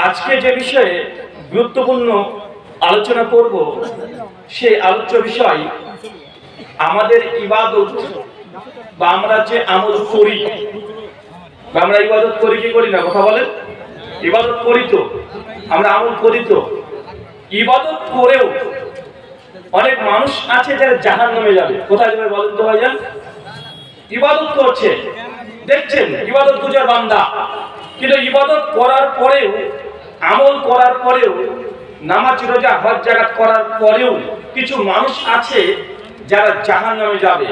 আজকে যে বিষয়ে গুরুত্বপূর্ণ আলোচনা করব সেই আলোচ্য বিষয় আমাদের ইবাদত বা আমরা যে আমল করি বা আমরা ইবাদত করি কি করি না, কথা বলেন। ইবাদত করি তো, আমরা আমল করি তো। ইবাদত করেও অনেক মানুষ আছে যারা জাহান্নামে যাবে। কোথায় যাবে বলেন তো ভাইজান? ইবাদত করছে, দেখছেন ইবাদত গুজার বান্দা, কিন্তু ইবাদত করার পরেও, আমল করার পরেও, নামাজ রোজা হজ জাকাত করার পরেও কিছু মানুষ আছে যারা জাহান্নামে যাবে।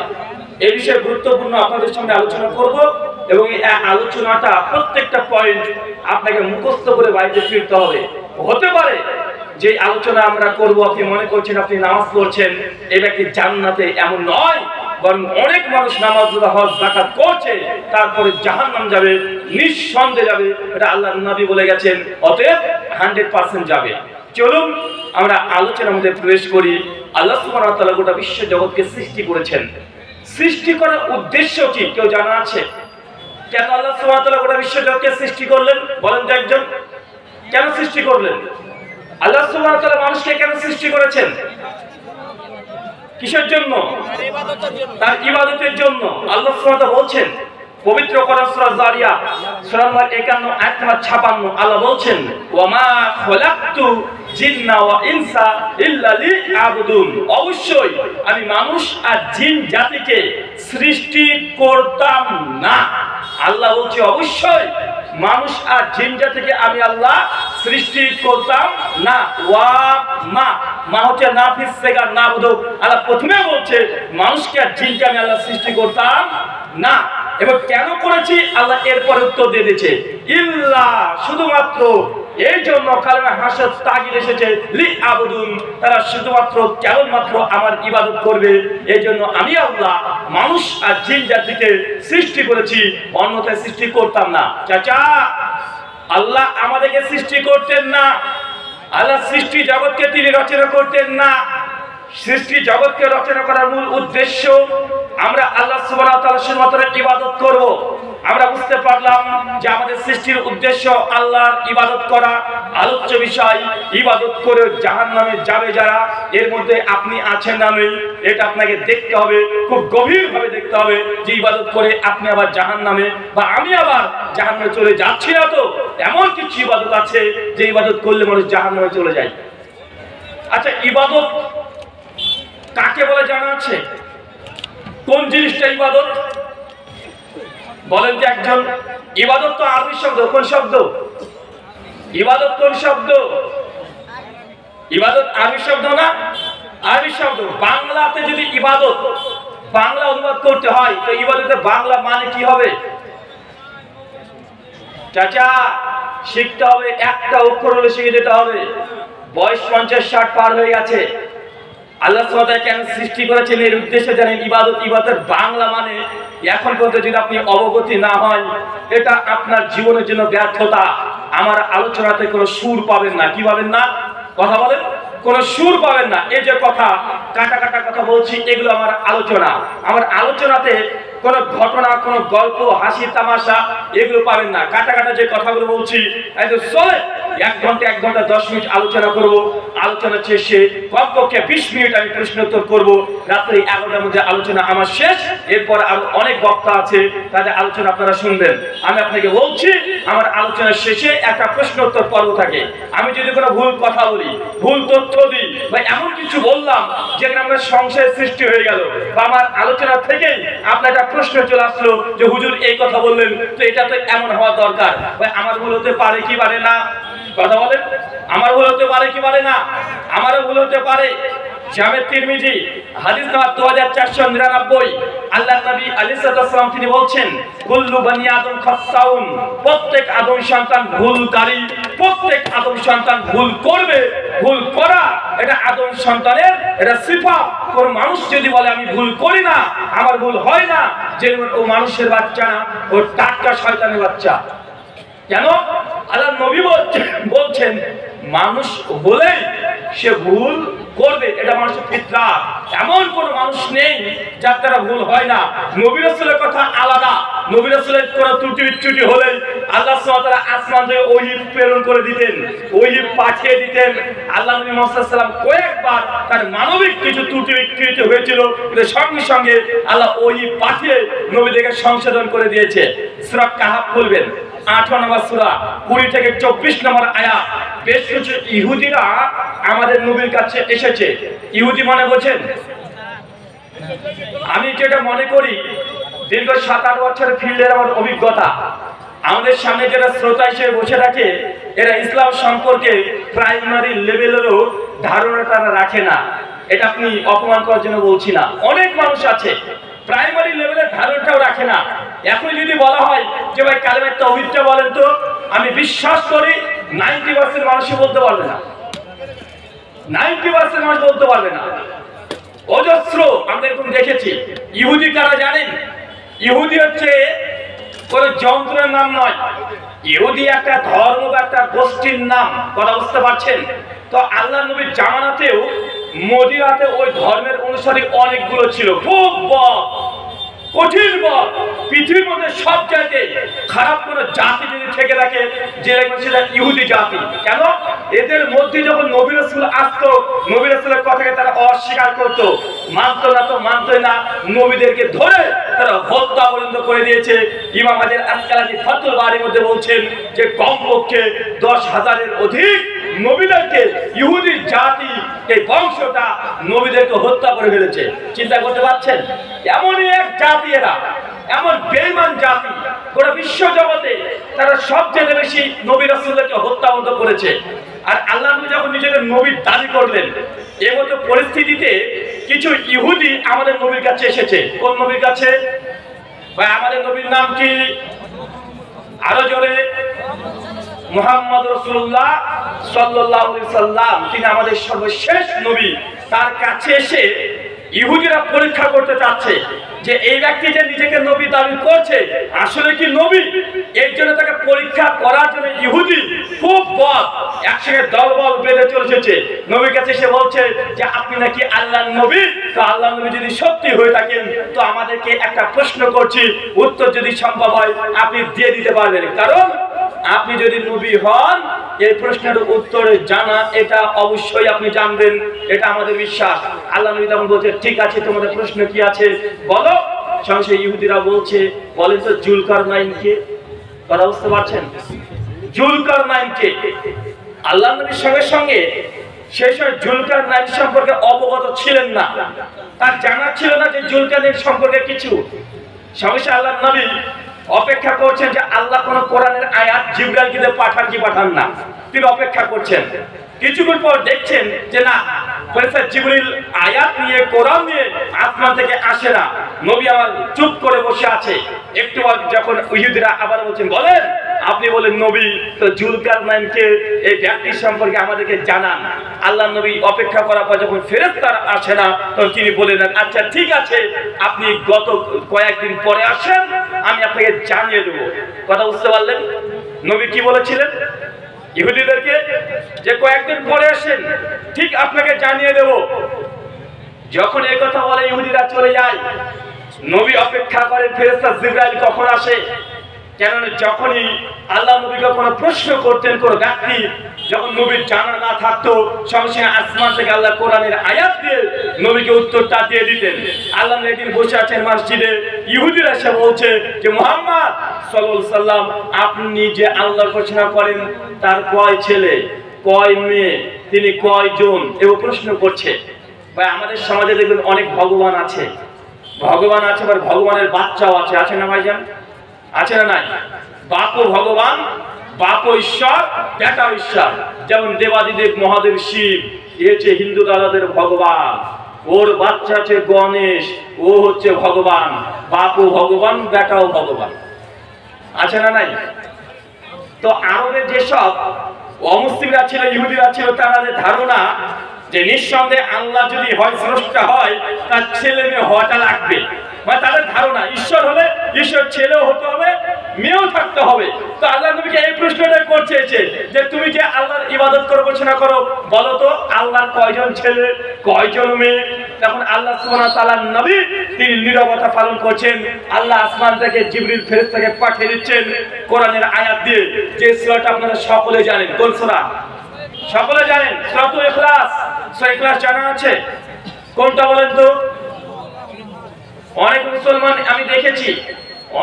এই বিষয়ে গুরুত্বপূর্ণ আপনাদের সামনে আলোচনা করব এবং এই আলোচনাটা প্রত্যেকটা পয়েন্ট আপনাকে মুখস্থ করে বাড়িতে ফিরতে হবে। হতে পারে যে আলোচনা আমরা করব আপনি মনে করছেন আপনি নামাজ পড়ছেন, এই ব্যক্তি জান্নাতে, এমন নয়। বরং অনেক মানুষ নামাজ রোজা হজ যাকাত করছে, তারপরে জাহান্নাম যাবে, নিঃসন্দেহে যাবে। এটা আল্লাহর নবী বলে গেছেন, অতএব 100% যাবে। চলুন আমরা আলোচনার মধ্যে প্রবেশ করি। আল্লাহ সুবহানাহু ওয়া তাআলা গোটা বিশ্ব জগৎকে সৃষ্টি করেছেন। সৃষ্টি করার উদ্দেশ্য কি কেউ জানা আছে? কেন আল্লাহ সুবহানাহু ওয়া তাআলা গোটা বিশ্ব জগৎকে সৃষ্টি করলেন বলেন তো একজন? কেন সৃষ্টি করলেন? আল্লাহ সুবহানাহু ওয়া তাআলা মানুষকে কেন সৃষ্টি করেছেন? কিসের জন্য? তার ইবাদতের জন্য। আল্লাহ সুবহানাহু ওয়া তাআলা বলছেন পবিত্র কোরআন সূরা যারিয়াত সূরা নম্বর 51 আয়াত নম্বর 56, আল্লাহ বলছেন ওয়া মা খালাকতু জিন্না ওয়া ইনসা ইল্লা লিয়াবুদুন। অবশ্যই আমি মানুষ আর জিন জাতিকে সৃষ্টি করতাম না। আল্লাহ বলছে অবশ্যই মানুষ আর জিন জাতিকে আমি আল্লাহ সৃষ্টি করতাম না। ওয়া মা মা হচ্ছে নাফিস সেগার না বুধ। আল্লাহ প্রথমে বলছে মানুষকে আর জিনকে আমি আল্লাহ সৃষ্টি করতাম না। এবং কেন করেছি আল্লাহ এরপরে উত্তর দিয়ে দিয়েছে ইল্লা, শুধুমাত্র এই জন্য কালেমা হাসত তাগিদ এসেছে লিআবুদুন, তারা শুধুমাত্র কেবলমাত্র আমার ইবাদত করবে। এই জন্য আমি আল্লাহ মানুষ আর জিন জাতিকে সৃষ্টি করেছি, অন্যথায় সৃষ্টি করতাম না। চাচা, আল্লাহ আমাদেরকে সৃষ্টি করতেন না। আল্লাহ সৃষ্টি জগৎকে তিনি রচনা করতেন না। সৃষ্টি জগৎকে রচনা করার মূল উদ্দেশ্য আমরা আল্লাহ সুবহানাহু ওয়া তাআলা শুধুমাত্র ইবাদত করব। আমরা বুঝতে পারলাম যে আমাদের সৃষ্টির উদ্দেশ্য আল্লাহর ইবাদত করা। আলোচ্য বিষয় ইবাদত করে জাহান্নামে যাবে যারা, এর মধ্যে আপনি আছেন না নেই এটা আপনাকে দেখতে হবে, খুব গভীরভাবে দেখতে হবে যে ইবাদত করে আপনি আবার জাহান্নামে বা আমি আবার জাহান্নামে চলে যাচ্ছি না তো। এমন কিছু ইবাদত আছে যে ইবাদত করলে মানুষ জাহান্নামে চলে যায়। আচ্ছা, ইবাদত কাকে বলে জানা আছে? কোন জিনিসটা ইবাদত বলেন তো একজন? ইবাদত তো আরবি শব্দ। কোন শব্দ? ইবাদত কোন শব্দ? ইবাদত আরবি শব্দ না? আরবি শব্দ। বাংলাতে যদি ইবাদত বাংলা অনুবাদ করতে হয় তো ইবাদতের বাংলা মানে কি হবে? চাচা, শিখতে হবে, একটা অক্ষর হলে শিখে যেতে হবে। বয়স 50-60 পার হয়ে গেছে। আল্লাহ সুবহানাহু ওয়া তাআলা কেন সৃষ্টি করেছেন এর উদ্দেশ্য জানেন। ইবাদতের বাংলা মানে এখন পর্যন্ত যদি আপনি অবগতি না হয়, এটা আপনার জীবনের জন্য ব্যর্থতা। আমার আলোচনাতে কোনো সুর পাবেন না। কি পাবেন না? কথা বলেন। কোনো সুর পাবেন না। এই যে কথা কাটা কাটা কথা বলছি, এগুলো আমার আলোচনা। আমার আলোচনাতে কোনো ঘটনা, কোনো গল্প, হাসি তামাশা এগুলো পাবেন না। কাটা কাটা যে কথাগুলো বলছি চলে 1 ঘন্টা 1 ঘন্টা 10 মিনিট আলোচনা করব। আলোচনা শেষে কমপক্ষে 20 মিনিট আমি প্রশ্ন উত্তর করবো। রাত্রি 11টার মধ্যে আলোচনা আমার শেষ। এরপর আরো অনেক বক্তা আছে, তাদের আলোচনা আপনারা শুনবেন। আমি আপনাকে বলছি আমার আলোচনার শেষে একটা প্রশ্ন উত্তর পর্ব থাকে। আমি যদি কোনো ভুল কথা বলি, ভুল তথ্য দিই বা এমন কিছু বললাম যেখানে আমার সংশয়ের সৃষ্টি হয়ে গেল বা আমার আলোচনা থেকেই আপনার একটা প্রশ্ন চলে আসলো যে হুজুর এই কথা বললেন তো এটা তো এমন হওয়া দরকার, ভাই আমার ভুল হতে পারে কি পারে না? কথা বলেন। আমার ভুল হতে পারে কি পারে না? আমারও ভুল হতে পারে। জামে তিরমিজি হাদিস নাম্বার 2499, আল্লাহর নবী আলাইহিস সালাম তিনি বলছেন কুল্লু বনি আদম খাত্তাউন, প্রত্যেক আদম সন্তান ভুলকারী। প্রত্যেক আদম সন্তান ভুল করবে। ভুল করা এটা আদম সন্তানের এটা সিফাত। কোন মানুষ যদি বলে আমি ভুল করি না, আমার ভুল হয় না, যে ও মানুষের বাচ্চা না, ও টাটকা শয়তানের বাচ্চা। কেন? আল্লাহর নবী বলছেন মানুষ বলেই সে ভুল করবে, এটা মানুষের ফিতরাত। এমন কোন মানুষ নেই যার দ্বারা ভুল হয় না। নবী রাসূলের কথা আলাদা। নবী রাসূলের কোনো ত্রুটি বিচ্যুতি হলেই আল্লাহ সুবহানাহু ওয়া তাআলা আসমান থেকে ওহী প্রেরণ করে দিতেন, ওহী পাঠিয়ে দিতেন। আল্লাহ নবী মুহাম্মদ সাল্লাল্লাহু আলাইহি ওয়াসাল্লাম কয়েকবার তার মানবিক কিছু ত্রুটি বিকৃতি হয়েছিল, কিন্তু সঙ্গে সঙ্গে আল্লাহ ওহী পাঠিয়ে নবীদেরকে সংশোধন করে দিয়েছে। সূরা কাহফ খুলবেন, 18 নম্বর সূরা 20 থেকে 24 নম্বর আয়াত। বেশ কিছু ইহুদিরা আমাদের নবীর কাছে এসেছে। ইহুদি মানে বলছেন, আমি যেটা মনে করি দীর্ঘ 7-8 বছরের ফিল্ডের আমার অভিজ্ঞতা, আমাদের সামনে যারা শ্রোতা হিসেবে বসে থাকে এরা ইসলাম সম্পর্কে প্রাইমারি লেভেলেরও ধারণা তারা রাখে না। এটা আপনি অপমান করার জন্য বলছি না, অনেক মানুষ আছে প্রাইমারি লেভেলের ধারণাটাও রাখে না। এখন যদি বলা হয় যে ভাই কালেমার তাওহীদটা বলেন তো, আমি বিশ্বাস করি 90% মানুষই বলতে পারবে না, 90% মানুষ বলতে পারবে না। অজস্র আমরা এরকম দেখেছি। ইহুদি কারা জানেন? ইহুদি হচ্ছে কোন যন্ত্রের নাম নয়, ইহুদি একটা ধর্ম বা একটা গোষ্ঠীর নাম। কথা বুঝতে পারছেন? তো আল্লাহ নবীর জামানাতেও মদিনাতে ওই ধর্মের অনুসারী অনেকগুলো ছিল, খুব কঠিন বল। পৃথিবীর মধ্যে সব জায়গায় খারাপ কোনো জাতি যদি থেকে থাকে যে সেটা ইহুদি জাতি। কেন? এদের মধ্যে যখন নবী রাসূল আসতো, নবী রাসূলের কথাকে তারা অস্বীকার করতো, মানতো না, তো মানতোই না। নবীদেরকে ধরে তারা হত্যা পর্যন্ত করে দিয়েছে। ইমাম হাজার আসকালানি ফাতুল বারীর মধ্যে বলছেন যে কমপক্ষে 10,000-এর অধিক নবীদেরকে ইহুদি জাতি এই বংশটা নবীদেরকে হত্যা করে ফেলেছে। চিন্তা করতে পারছেন? এমনই এক জাতি এরা, এমন বেঈমান জাতি গোটা বিশ্ব জগতে তারা সবচেয়ে বেশি নবী রাসূলকে হত্যা করেছে। আর আল্লাহ নবী যখন নিজেদের নবীর দাবি করলেন, এই মতো পরিস্থিতিতে কিছু ইহুদি আমাদের নবীর কাছে এসেছে। কোন নবীর কাছে? ভাই আমাদের নবীর নাম কি? আরো জোরে। মুহাম্মদ রাসূলুল্লাহ সাল্লাল্লাহু আলাইহি সাল্লাম, তিনি আমাদের সর্বশেষ নবী। তার কাছে এসে ইহুদিরা পরীক্ষা করতে চাচ্ছে যে এই ব্যক্তি যে নিজেকে নবী দাবি করছে আসলে কি নবী। এর জন্য তাকে পরীক্ষা করার জন্য ইহুদি খুব বল একসঙ্গে দলবল বেঁধে চলে এসেছে। নবীর কাছে এসে বলছে যে আপনি নাকি আল্লাহর নবী। তো আল্লাহর নবী যদি সত্যি হয়ে থাকেন তো আমাদেরকে একটা প্রশ্ন করছি, উত্তর যদি সম্ভব হয় আপনি দিয়ে দিতে পারবেন। কারণ আপনি যদি নবী হন এই প্রশ্নের উত্তরে জানা এটা অবশ্যই আপনি জানবেন, এটা আমাদের বিশ্বাস। আল্লাহ নবী তখন বলছে ঠিক আছে, তোমাদের প্রশ্ন কি আছে বলো। সঙ্গে ইহুদিরা বলছে, বলেন তো জুলকারনাইনকে। কথা বুঝতে পারছেন? জুলকারনাইনকে। আল্লাহ নবীর সঙ্গে সঙ্গে সেই সময় জুলকারনাইন সম্পর্কে অবগত ছিলেন না, তার জানা ছিল না যে জুলকারনাইন সম্পর্কে কিছু। সঙ্গে আল্লাহ নবী অপেক্ষা করছেন যে আল্লাহ কোন কোরআনের আয়াত জিবরাইলকে পাঠান কি পাঠান না, তিনি অপেক্ষা করছেন। কিছুক্ষণ পর দেখছেন যে না, ফেরেশতা জিবরিল আয়াত নিয়ে কোরআন নিয়ে আসমান থেকে আসে না। নবী আমার চুপ করে বসে আছে। একটু যখন ইহুদিরা আবার বলছেন বলেন আপনি বলেন নবী, তো জুলকারনাইনকে এই ব্যক্তির সম্পর্কে আমাদেরকে জানান। আল্লাহ নবী অপেক্ষা করার পর যখন ফেরেশতা আসে না তখন তিনি বলেন আচ্ছা ঠিক আছে, আপনি গত কয়েকদিন পরে আসেন, আমি আপনাকে জানিয়ে দেবো। কথা বুঝতে পারলেন? নবী কি বলেছিলেন ইহুদিদেরকে? যে কয়েকদিন পরে আসেন, ঠিক আপনাকে জানিয়ে দেব। যখন এই কথা বলে ইহুদিরা চলে যায়, নবী অপেক্ষা করেন ফেরেশতা জিবরাইল কখন আসে। কেননা যখনই আল্লাহ নবীকে কোনো প্রশ্ন করতেন কোন ব্যক্তি, যখন নবীর জানা না থাকতো সঙ্গে আসমান থেকে আল্লাহ কোরআনের আয়াত দিয়ে নবীকে উত্তরটা দিয়ে দিতেন। আল্লাহ একদিন বসে আছেন মসজিদে, ইহুদিরা এসে বলছে যে মুহাম্মদ সাল্লাল্লাহু আলাইহি সাল্লাম, আপনি যে আল্লাহর ঘোষণা করেন তার কয় ছেলে কয় মেয়ে, তিনি কয়জন, এও প্রশ্ন করছে। ভাই আমাদের সমাজে দেখবেন অনেক ভগবান আছে, ভগবান আছে, আবার ভগবানের বাচ্চাও আছে, আছে না ভাইজান? আছে না নাই? বাপও ভগবান, বাপও ঈশ্বর, বেটাও ঈশ্বর। যেমন দেবাদিদেব মহাদেব শিব, এ হচ্ছে হিন্দু দাদাদের ভগবান, ওর বাচ্চা আছে গণেশ, ও হচ্ছে ভগবান, বাপও ভগবান, বেটাও ভগবান। আছে না নাই? তো আরবের যেসব অমুসলিমরা ছিল, ইহুদিরা ছিল, তাদের ধারণা যে নিঃসন্দেহে আল্লাহ যদি হয় স্রষ্টা হয় তার ছেলে মেয়ে হওয়াটা লাগবে। মানে তাদের ধারণা ঈশ্বর হলে ঈশ্বর ছেলেও হতে হবে, মেয়েও থাকতে হবে। তো আল্লাহ নবীকে এই প্রশ্নটা করছে যে তুমি যে আল্লাহর ইবাদত করো বলছে না করো, বলো তো আল্লাহর কয়জন ছেলে কয়জন মেয়ে? তখন আল্লাহ সুবহানাহু ওয়া তাআলার নবী তিনি নীরবতা পালন করছেন। আল্লাহ আসমান থেকে জিবরিল ফেরেশতাকে পাঠিয়ে দিচ্ছেন কোরআনের আয়াত দিয়ে, যে সূরাটা আপনারা সকলে জানেন। কোন সূরা? সকলে জানেন, সূরাতুল ইখলাস। সূরা ইখলাস জানা আছে? কোনটা বলেন তো? অনেক মুসলমান আমি দেখেছি,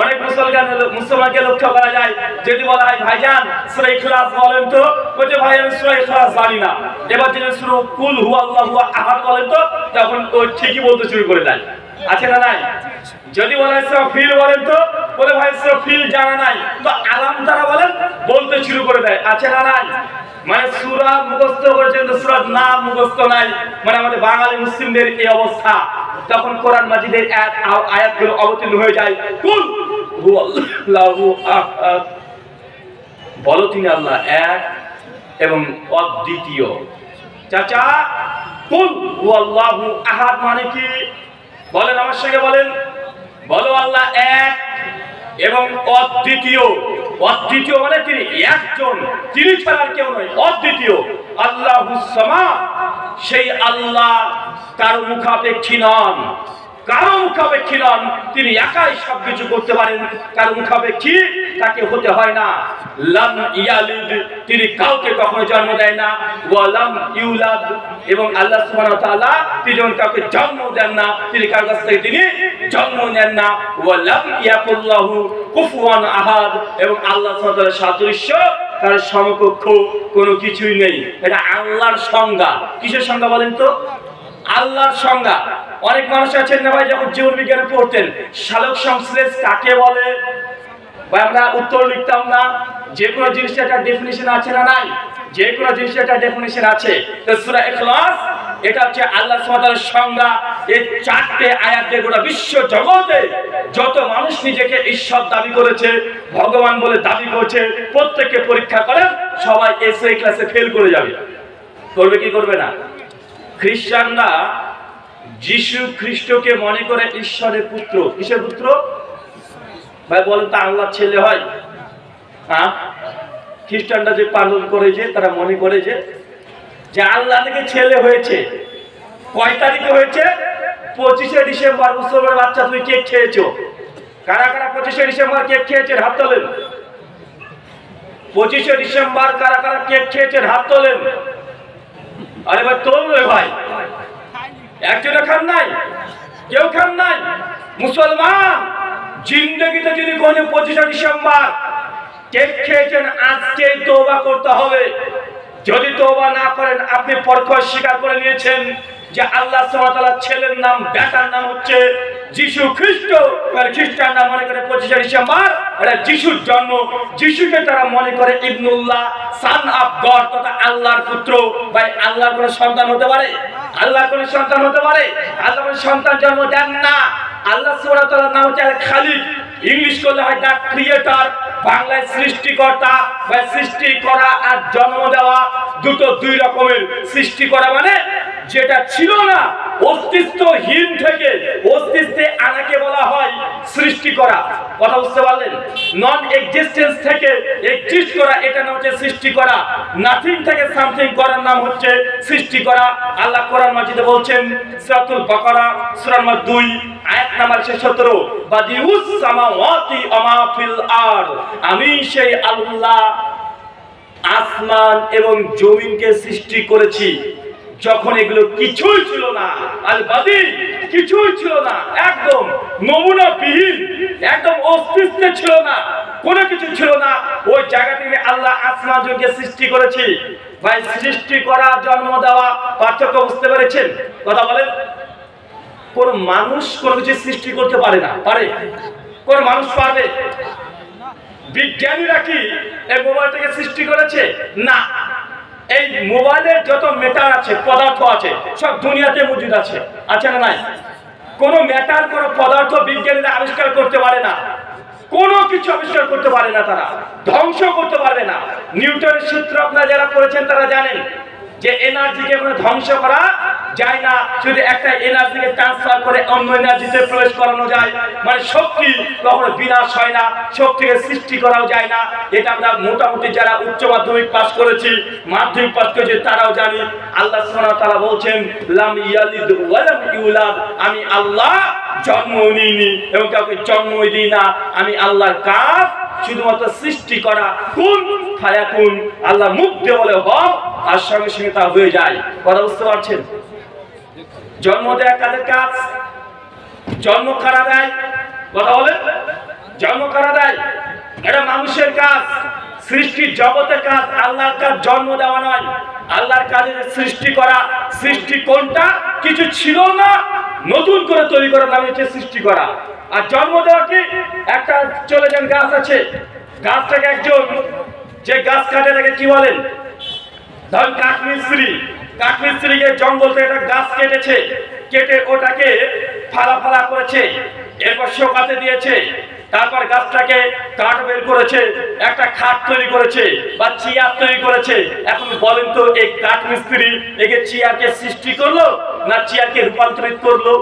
অনেক মুসলমানকে লক্ষ্য করা যায়, যদি বলা হয় ভাইজান সূরা ইখলাস বলেন তো, বলছে ভাই আমি সূরা ইখলাস জানি না। এবার যদি সূরা কুল হুয়াল্লাহু আহাদ বলেন তো, তখন ও ঠিকই বলতে শুরু করে দেয়। আছে না নাই? যদি বলা হয় সূরা ফিল বলেন তো, বলে ভাই সূরা ফিল জানা নাই, তো আলাম তারা বলেন বলতে শুরু করে দেয়। আছে না নাই? মানে সূরা মুখস্থ করেছেন তো সূরার নাম মুখস্থ নাই, মানে আমাদের বাঙালি মুসলিমদের এই অবস্থা। তখন কোরআন মাজিদের আয়াতগুলো অবতীর্ণ হয়ে যায়, কুল হুয়াল্লাহু আহাদ, বলো তিনি আল্লাহ এক এবং অদ্বিতীয়। চাচা কুল হুয়াল্লাহু আহাদ মানে কি বলেন আমার সঙ্গে বলেন? বলো আল্লাহ এক এবং অদ্বিতীয়। অদ্বিতীয় মানে তিনি একজন, তিনি ছাড়া কেউ নয়, অদ্বিতীয়। আল্লাহুস সামাদ, সেই আল্লাহ কারো মুখাপেক্ষী নন, কারো মুখাপেক্ষী নন, তিনি একাই সবকিছু করতে পারেন, কারো মুখাপেক্ষী তাকে হতে হয় না। লাম ইয়ালিদ, তিনি কাউকে কখনো জন্ম দেয় না। ওয়া লাম ইউলাদ, এবং আল্লাহ সুবহানাহু ওয়া তাআলা তিনি যখন কাউকে জন্ম দেন না, তিনি কারো কাছ থেকে তিনি জন্ম নেন না। ওয়া লাম ইয়াকুল্লাহু কুফুয়ান আহাদ, এবং আল্লাহ সুবহানাহু ওয়া তাআলার সাদৃশ্য তার সমকক্ষ কোনো কিছুই নেই। এটা আল্লাহর সংজ্ঞা। কিসের সংজ্ঞা বলেন তো? আল্লাহর সংজ্ঞা। অনেক মানুষ আছেন না ভাই, যখন জীবন বিজ্ঞানে পড়তেন সালোক সংশ্লেষ কাকে বলে, ভাই আমরা উত্তর লিখতাম না। যে কোনো জিনিসের একটা ডেফিনিশন আছে না নাই? যে কোনো জিনিসের একটা ডেফিনিশন আছে। তো সূরা ইখলাস এটা হচ্ছে আল্লাহ সুবহানাহু ওয়া তাআলার সংজ্ঞা। এই চারটে আয়াতে গোটা বিশ্ব জগতে যত মানুষ নিজেকে ঈশ্বর দাবি করেছে, ভগবান বলে দাবি করছে, প্রত্যেককে পরীক্ষা করেন, সবাই এসে ক্লাসে ফেল করে যাবে। করবে কি করবে না? খ্রিস্টানরা যিশু খ্রিস্টকে মনে করে ঈশ্বরের পুত্র। কিসের পুত্র ভাই বলেন তো? আল্লাহর ছেলে হয়? হ্যাঁ, খ্রিস্টানরা যে পালন করে, যে তারা মনে করে যে আল্লাহ থেকে ছেলে হয়েছে। কয় তারিখে হয়েছে? 25শে ডিসেম্বর। মুসলমানের বাচ্চা তুমি কেক খেয়েছো? কারা কারা 25শে ডিসেম্বর কেক খেয়েছেন? হাত তোলেন। 25শে ডিসেম্বর কারা কারা কেক খেয়েছেন? হাত তোলেন। আরে ভাই তোল ভাই, একজনে খান নাই? কেউ খান নাই? মুসলমান জিন্দেগিতে যদি কোনো 25শে ডিসেম্বর কেক খেয়েছেন, আজকে তওবা করতে হবে। যদি তওবা না করেন, আপনি পরখয় স্বীকার করে নিয়েছেন যে আল্লাহ সুবহানাহু ওয়া তাআলার ছেলের নাম, বেটার নাম হচ্ছে যিশু খ্রিস্ট। খ্রিস্টানরা মনে করে 25শে ডিসেম্বর এটা যিশুর জন্ম। যিশুকে তারা মনে করে ইবনুল্লাহ, সান অফ গড, তথা আল্লাহর পুত্র। ভাই আল্লাহর কোনো সন্তান হতে পারে? আল্লাহর কোনো সন্তান হতে পারে? আল্লাহ কোনো সন্তান জন্ম দেন না। আল্লাহ সুবহানাহু ওয়া তাআলার নাম হচ্ছে আল খালিক। ইংলিশ করলে হয় দ্য ক্রিয়েটর, বাংলায় সৃষ্টিকর্তা। বা সৃষ্টি করা আর জন্ম দেওয়া দুটো দুই রকমের। সৃষ্টি করা মানে যেটা ছিল না, অস্তিত্বহীন থেকে অস্তিত্বে আনাকে বলা হয় সৃষ্টি করা। কথা বুঝতে পারলেন? নন এক্সিস্টেন্স থেকে এক্সিস্ট করা, এটা নাম হচ্ছে সৃষ্টি করা। নাথিং থেকে সামথিং করার নাম হচ্ছে সৃষ্টি করা। আল্লাহ কোরআন মাজিদে বলছেন, সূরাতুল বাকারা সূরা নম্বর 2 আয়াত নাম্বার 17, বাদিউস সামাওয়াতি ওয়া মা ফিল আরদ, আমি সেই আল্লাহ আসমান এবং জমিনকে সৃষ্টি করেছি যখন এগুলো কিছুই ছিল না। আল বাদি, কিছুই ছিল না, একদম নমুনাবিহীন, একদম অস্তিত্বে ছিল না, কোনো কিছু ছিল না। ওই জায়গা থেকে আল্লাহ আসমান জমিনকে সৃষ্টি করেছি। ভাই সৃষ্টি করা, জন্ম দেওয়া পার্থক্য বুঝতে পেরেছেন? কথা বলেন। কোন মানুষ কোনো কিছু সৃষ্টি করতে পারে না? পারে? কোন মানুষ পারবে? বিজ্ঞানীরা কি এই মোবাইলটাকে সৃষ্টি করেছে? না। এই মোবাইলের যত ম্যাটার আছে, পদার্থ আছে, সব দুনিয়াতে মজুদ আছে। আছে না নাই? কোনো ম্যাটার, কোনো পদার্থ বিজ্ঞানীরা আবিষ্কার করতে পারে না। কোনো কিছু আবিষ্কার করতে পারে না, তারা ধ্বংস করতে পারবে না। নিউটনের সূত্র আপনারা যারা পড়েছেন তারা জানেন যে এনার্জিকে কোনো ধ্বংস করা যায় না, যদি একটা এনার্জিকে ট্রান্সফার করে অন্য এনার্জিতে প্রবেশ করানো যায়, মানে শক্তি কখনো বিনাশ হয় না, শক্তিকে সৃষ্টি করাও যায় না। এটা আমরা মোটামুটি যারা উচ্চ মাধ্যমিক পাস করেছি, মাধ্যমিক পাস করেছি তারাও জানি। আল্লাহ সুবহানাহু ওয়া তাআলা বলছেন লাম ইয়ালিদ ওয়া লাম ইউলাদ, আমি আল্লাহ জন্ম নিইনি এবং কাউকে জন্ম দিই না। আমি আল্লাহর কাজ শুধুমাত্র সৃষ্টি করা, কুন ফায়াকুন। আল্লাহ মুখ দিয়ে বলে হও, আর সঙ্গে সঙ্গে তা হয়ে যায়। কথা বুঝতে পারছেন? জন্ম দেয়া কাদের কাজ? জন্ম কারা দেয়? কথা বলে, জন্ম কারা দেয়? এটা মানুষের কাজ, সৃষ্টির জগতের কাজ। আল্লাহর কাজ জন্ম দেওয়া নয়, আল্লাহর কাজে সৃষ্টি করা। সৃষ্টি কোনটা? কিছু ছিল না, নতুন করে তৈরি করার নাম হচ্ছে সৃষ্টি করা। আর জন্ম দেওয়া কি? একটা চলে যান গাছ আছে, গাছটাকে একজন যে গাছ কাটে তাকে কি বলেন? ধরুন কাঠমিস্ত্রি, কাঠমিস্ত্রিকে জঙ্গল থেকে একটা গাছ কেটেছে, কেটে ওটাকে ফালা ফালা করেছে, এরপর শোকাতে দিয়েছে, তারপর গাছটাকে কাঠ বের করেছে, একটা খাট তৈরি করেছে বা চেয়ার তৈরি করেছে। এখন বলেন তো এই কাঠমিস্ত্রি একে চেয়ারকে সৃষ্টি করলো না চেয়ারকে রূপান্তরিত করলো?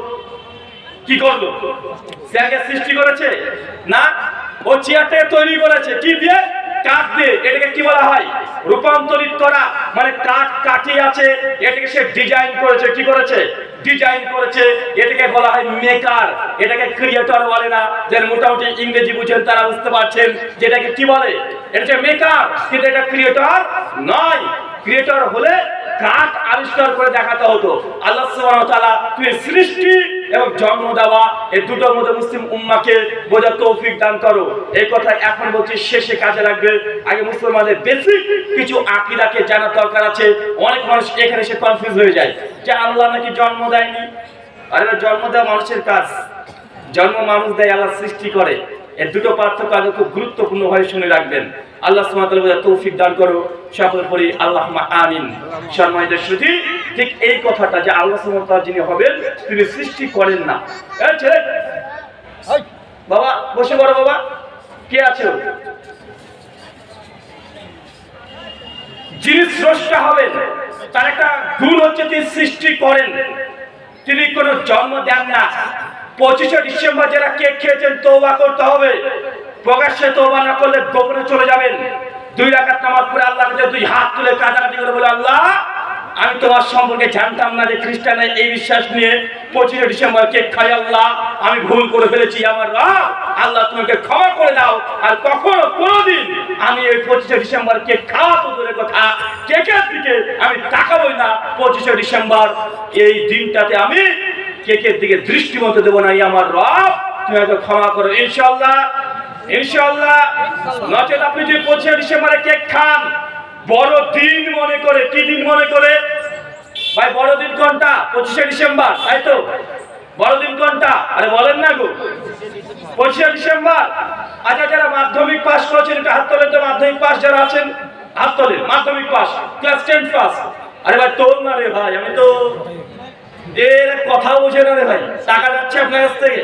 কি করলো? চেয়ারকে সৃষ্টি করেছে না, ও চেয়ারটাকে তৈরি করেছে কি দিয়ে? কাঠ দিয়ে। এটাকে কি বলা হয়? রূপান্তরিত করা। মানে কাঠ কাটি আছে, এটাকে সে ডিজাইন করেছে। কি করেছে? ডিজাইন করেছে। এটাকে বলা হয় মেকার, এটাকে ক্রিয়েটর বলে না। যারা মোটামুটি ইংরেজি বুঝেন তারা বুঝতে পারছেন যে এটাকে কি বলে। এটা হচ্ছে মেকার, কিন্তু এটা ক্রিয়েটর নয়। ক্রিয়েটর হলে কাঠ আবিষ্কার করে দেখাতে হতো। আল্লাহ সুবহানাহু ওয়া তাআলা তুমি সৃষ্টি এবং জন্ম দেওয়া, এই দুটোর মধ্যে মুসলিম উম্মাহকে বোঝার তৌফিক দান করো। এই কথা এখন বলছি, শেষে কাজে লাগবে। আগে মুসলমানদের বেসিক কিছু আকীদাকে জানার দরকার আছে। অনেক মানুষ এখানে এসে কনফিউজ হয়ে যায় যে আল্লাহ নাকি জন্ম দেয়নি। আরে জন্ম দেওয়া মানুষের কাজ, জন্ম মানুষ দেয়, আল্লাহ সৃষ্টি করে। এই দুটো পার্থক্য আগে খুব গুরুত্বপূর্ণভাবে শুনে রাখবেন। আল্লাহ সুবহানাহু ওয়া তাআলা তৌফিক দান করো। সকলে পড়ি আল্লাহুম্মা আমিন। সম্মানিত শ্রোতা, ঠিক এই কথাটা যে আল্লাহ সুবহানাহু ওয়া তাআলা যিনি হবেন তিনি সৃষ্টি করেন না। এই ছেলে, বাবা বসে পড়ো। বাবা কে আছো? যিনি স্রষ্টা হবেন তার একটা গুণ হচ্ছে তিনি সৃষ্টি করেন, তিনি কোনো জন্ম দেন না। 25শে ডিসেম্বর যারা কেক খেয়েছেন তওবা করতে হবে। প্রকাশ্যে তওবা না করলে গোপনে চলে যাবেন। 2 রাকাত নামাজ পড়ে আল্লাহর কাছে 2 হাত তুলে কাঁদাকাটি করে বলে আল্লাহ আমি তোমার সম্পর্কে জানতাম না যে খ্রিস্টানরা এই বিশ্বাস নিয়ে 25শে ডিসেম্বর কেক খায়। আল্লাহ আমি ভুল করে ফেলেছি, আমার রব আল্লাহ তোমাকে ক্ষমা করে দাও। আর কখনো কোনোদিন আমি এই 25শে ডিসেম্বর কেক খাওয়া তো দূরের কথা, কেকের দিকে আমি তাকাবই না। 25শে ডিসেম্বর এই দিনটাতে আমি কেকের দিকে দৃষ্টিমত দেব না। আমার রব তুমি আমাকে ক্ষমা করো ইনশাআল্লাহ, ইনশাআল্লাহ। নচেত আপনি যদি 25শে ডিসেম্বরে কেক খান বড় দিন মনে করে, কি দিন মনে করে ভাই? বড় দিন কোনটা? 25শে ডিসেম্বর, তাই তো? বড় দিন কোনটা? আরে বলেন না গো, 25শে ডিসেম্বর। আচ্ছা যারা মাধ্যমিক পাস করেছেন একটু হাত তোলেন তো। মাধ্যমিক পাস যারা আছেন হাত তোলেন। মাধ্যমিক পাস, ক্লাস 10 পাস। আরে ভাই তোল না রে ভাই, আমি তো এর কথা বুঝে না রে ভাই, টাকা যাচ্ছে আপনার কাছ থেকে।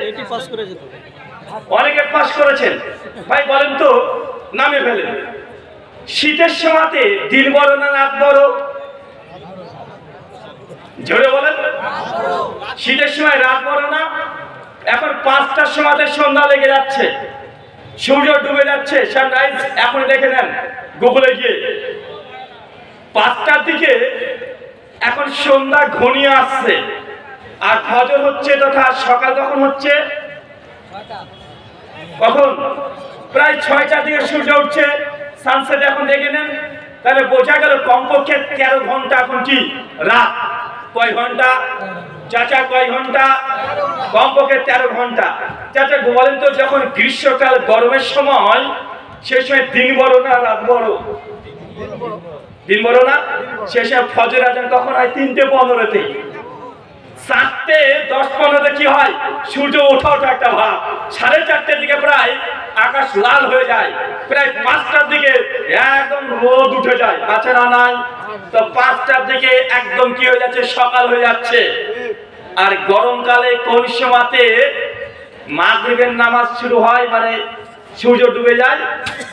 অনেকে পাস করেছেন ভাই, বলেন তো নামে ফেলেন। শীতের সময়তে দিন বড় না রাত বড়? জোরে বলেন। শীতের সময় রাত বড় না? এখন 5টার সময়তে সন্ধ্যা লেগে যাচ্ছে, সূর্য ডুবে যাচ্ছে, সানরাইজ এখন দেখে নেন গুগলে গিয়ে। 5টার দিকে এখন সন্ধ্যা ঘনিয়ে আসছে, আর ফজর হচ্ছে তথা সকাল কখন হচ্ছে? কখন? প্রায় 6টার দিকে সূর্য উঠছে, সানসেট এখন দেখে নেন। তাহলে বোঝা গেল কমপক্ষে 13 ঘন্টা এখন কি রাত। কয় ঘন্টা চাচা? কয় ঘন্টা? কমপক্ষে 13 ঘন্টা। চাচা বলেন তো যখন গ্রীষ্মকাল গরমের সময়, সেই সময় দিন বড় না রাত বড়? দিন বড় না? শেষে ফজর আজান কখন হয়? 3:15-তে। 4:10-15-তে কি হয়? সূর্য ওঠা ওঠা একটা ভাব। 4:30-র দিকে প্রায় আকাশ লাল হয়ে যায়, প্রায় 5টার দিকে একদম রোদ উঠে যায়। আছে না নাই? তো 5টার দিকে একদম কি হয়ে যাচ্ছে? সকাল হয়ে যাচ্ছে। আর গরমকালে কোন সময়তে মাগরিবের নামাজ শুরু হয়, মানে সূর্য ডুবে যায়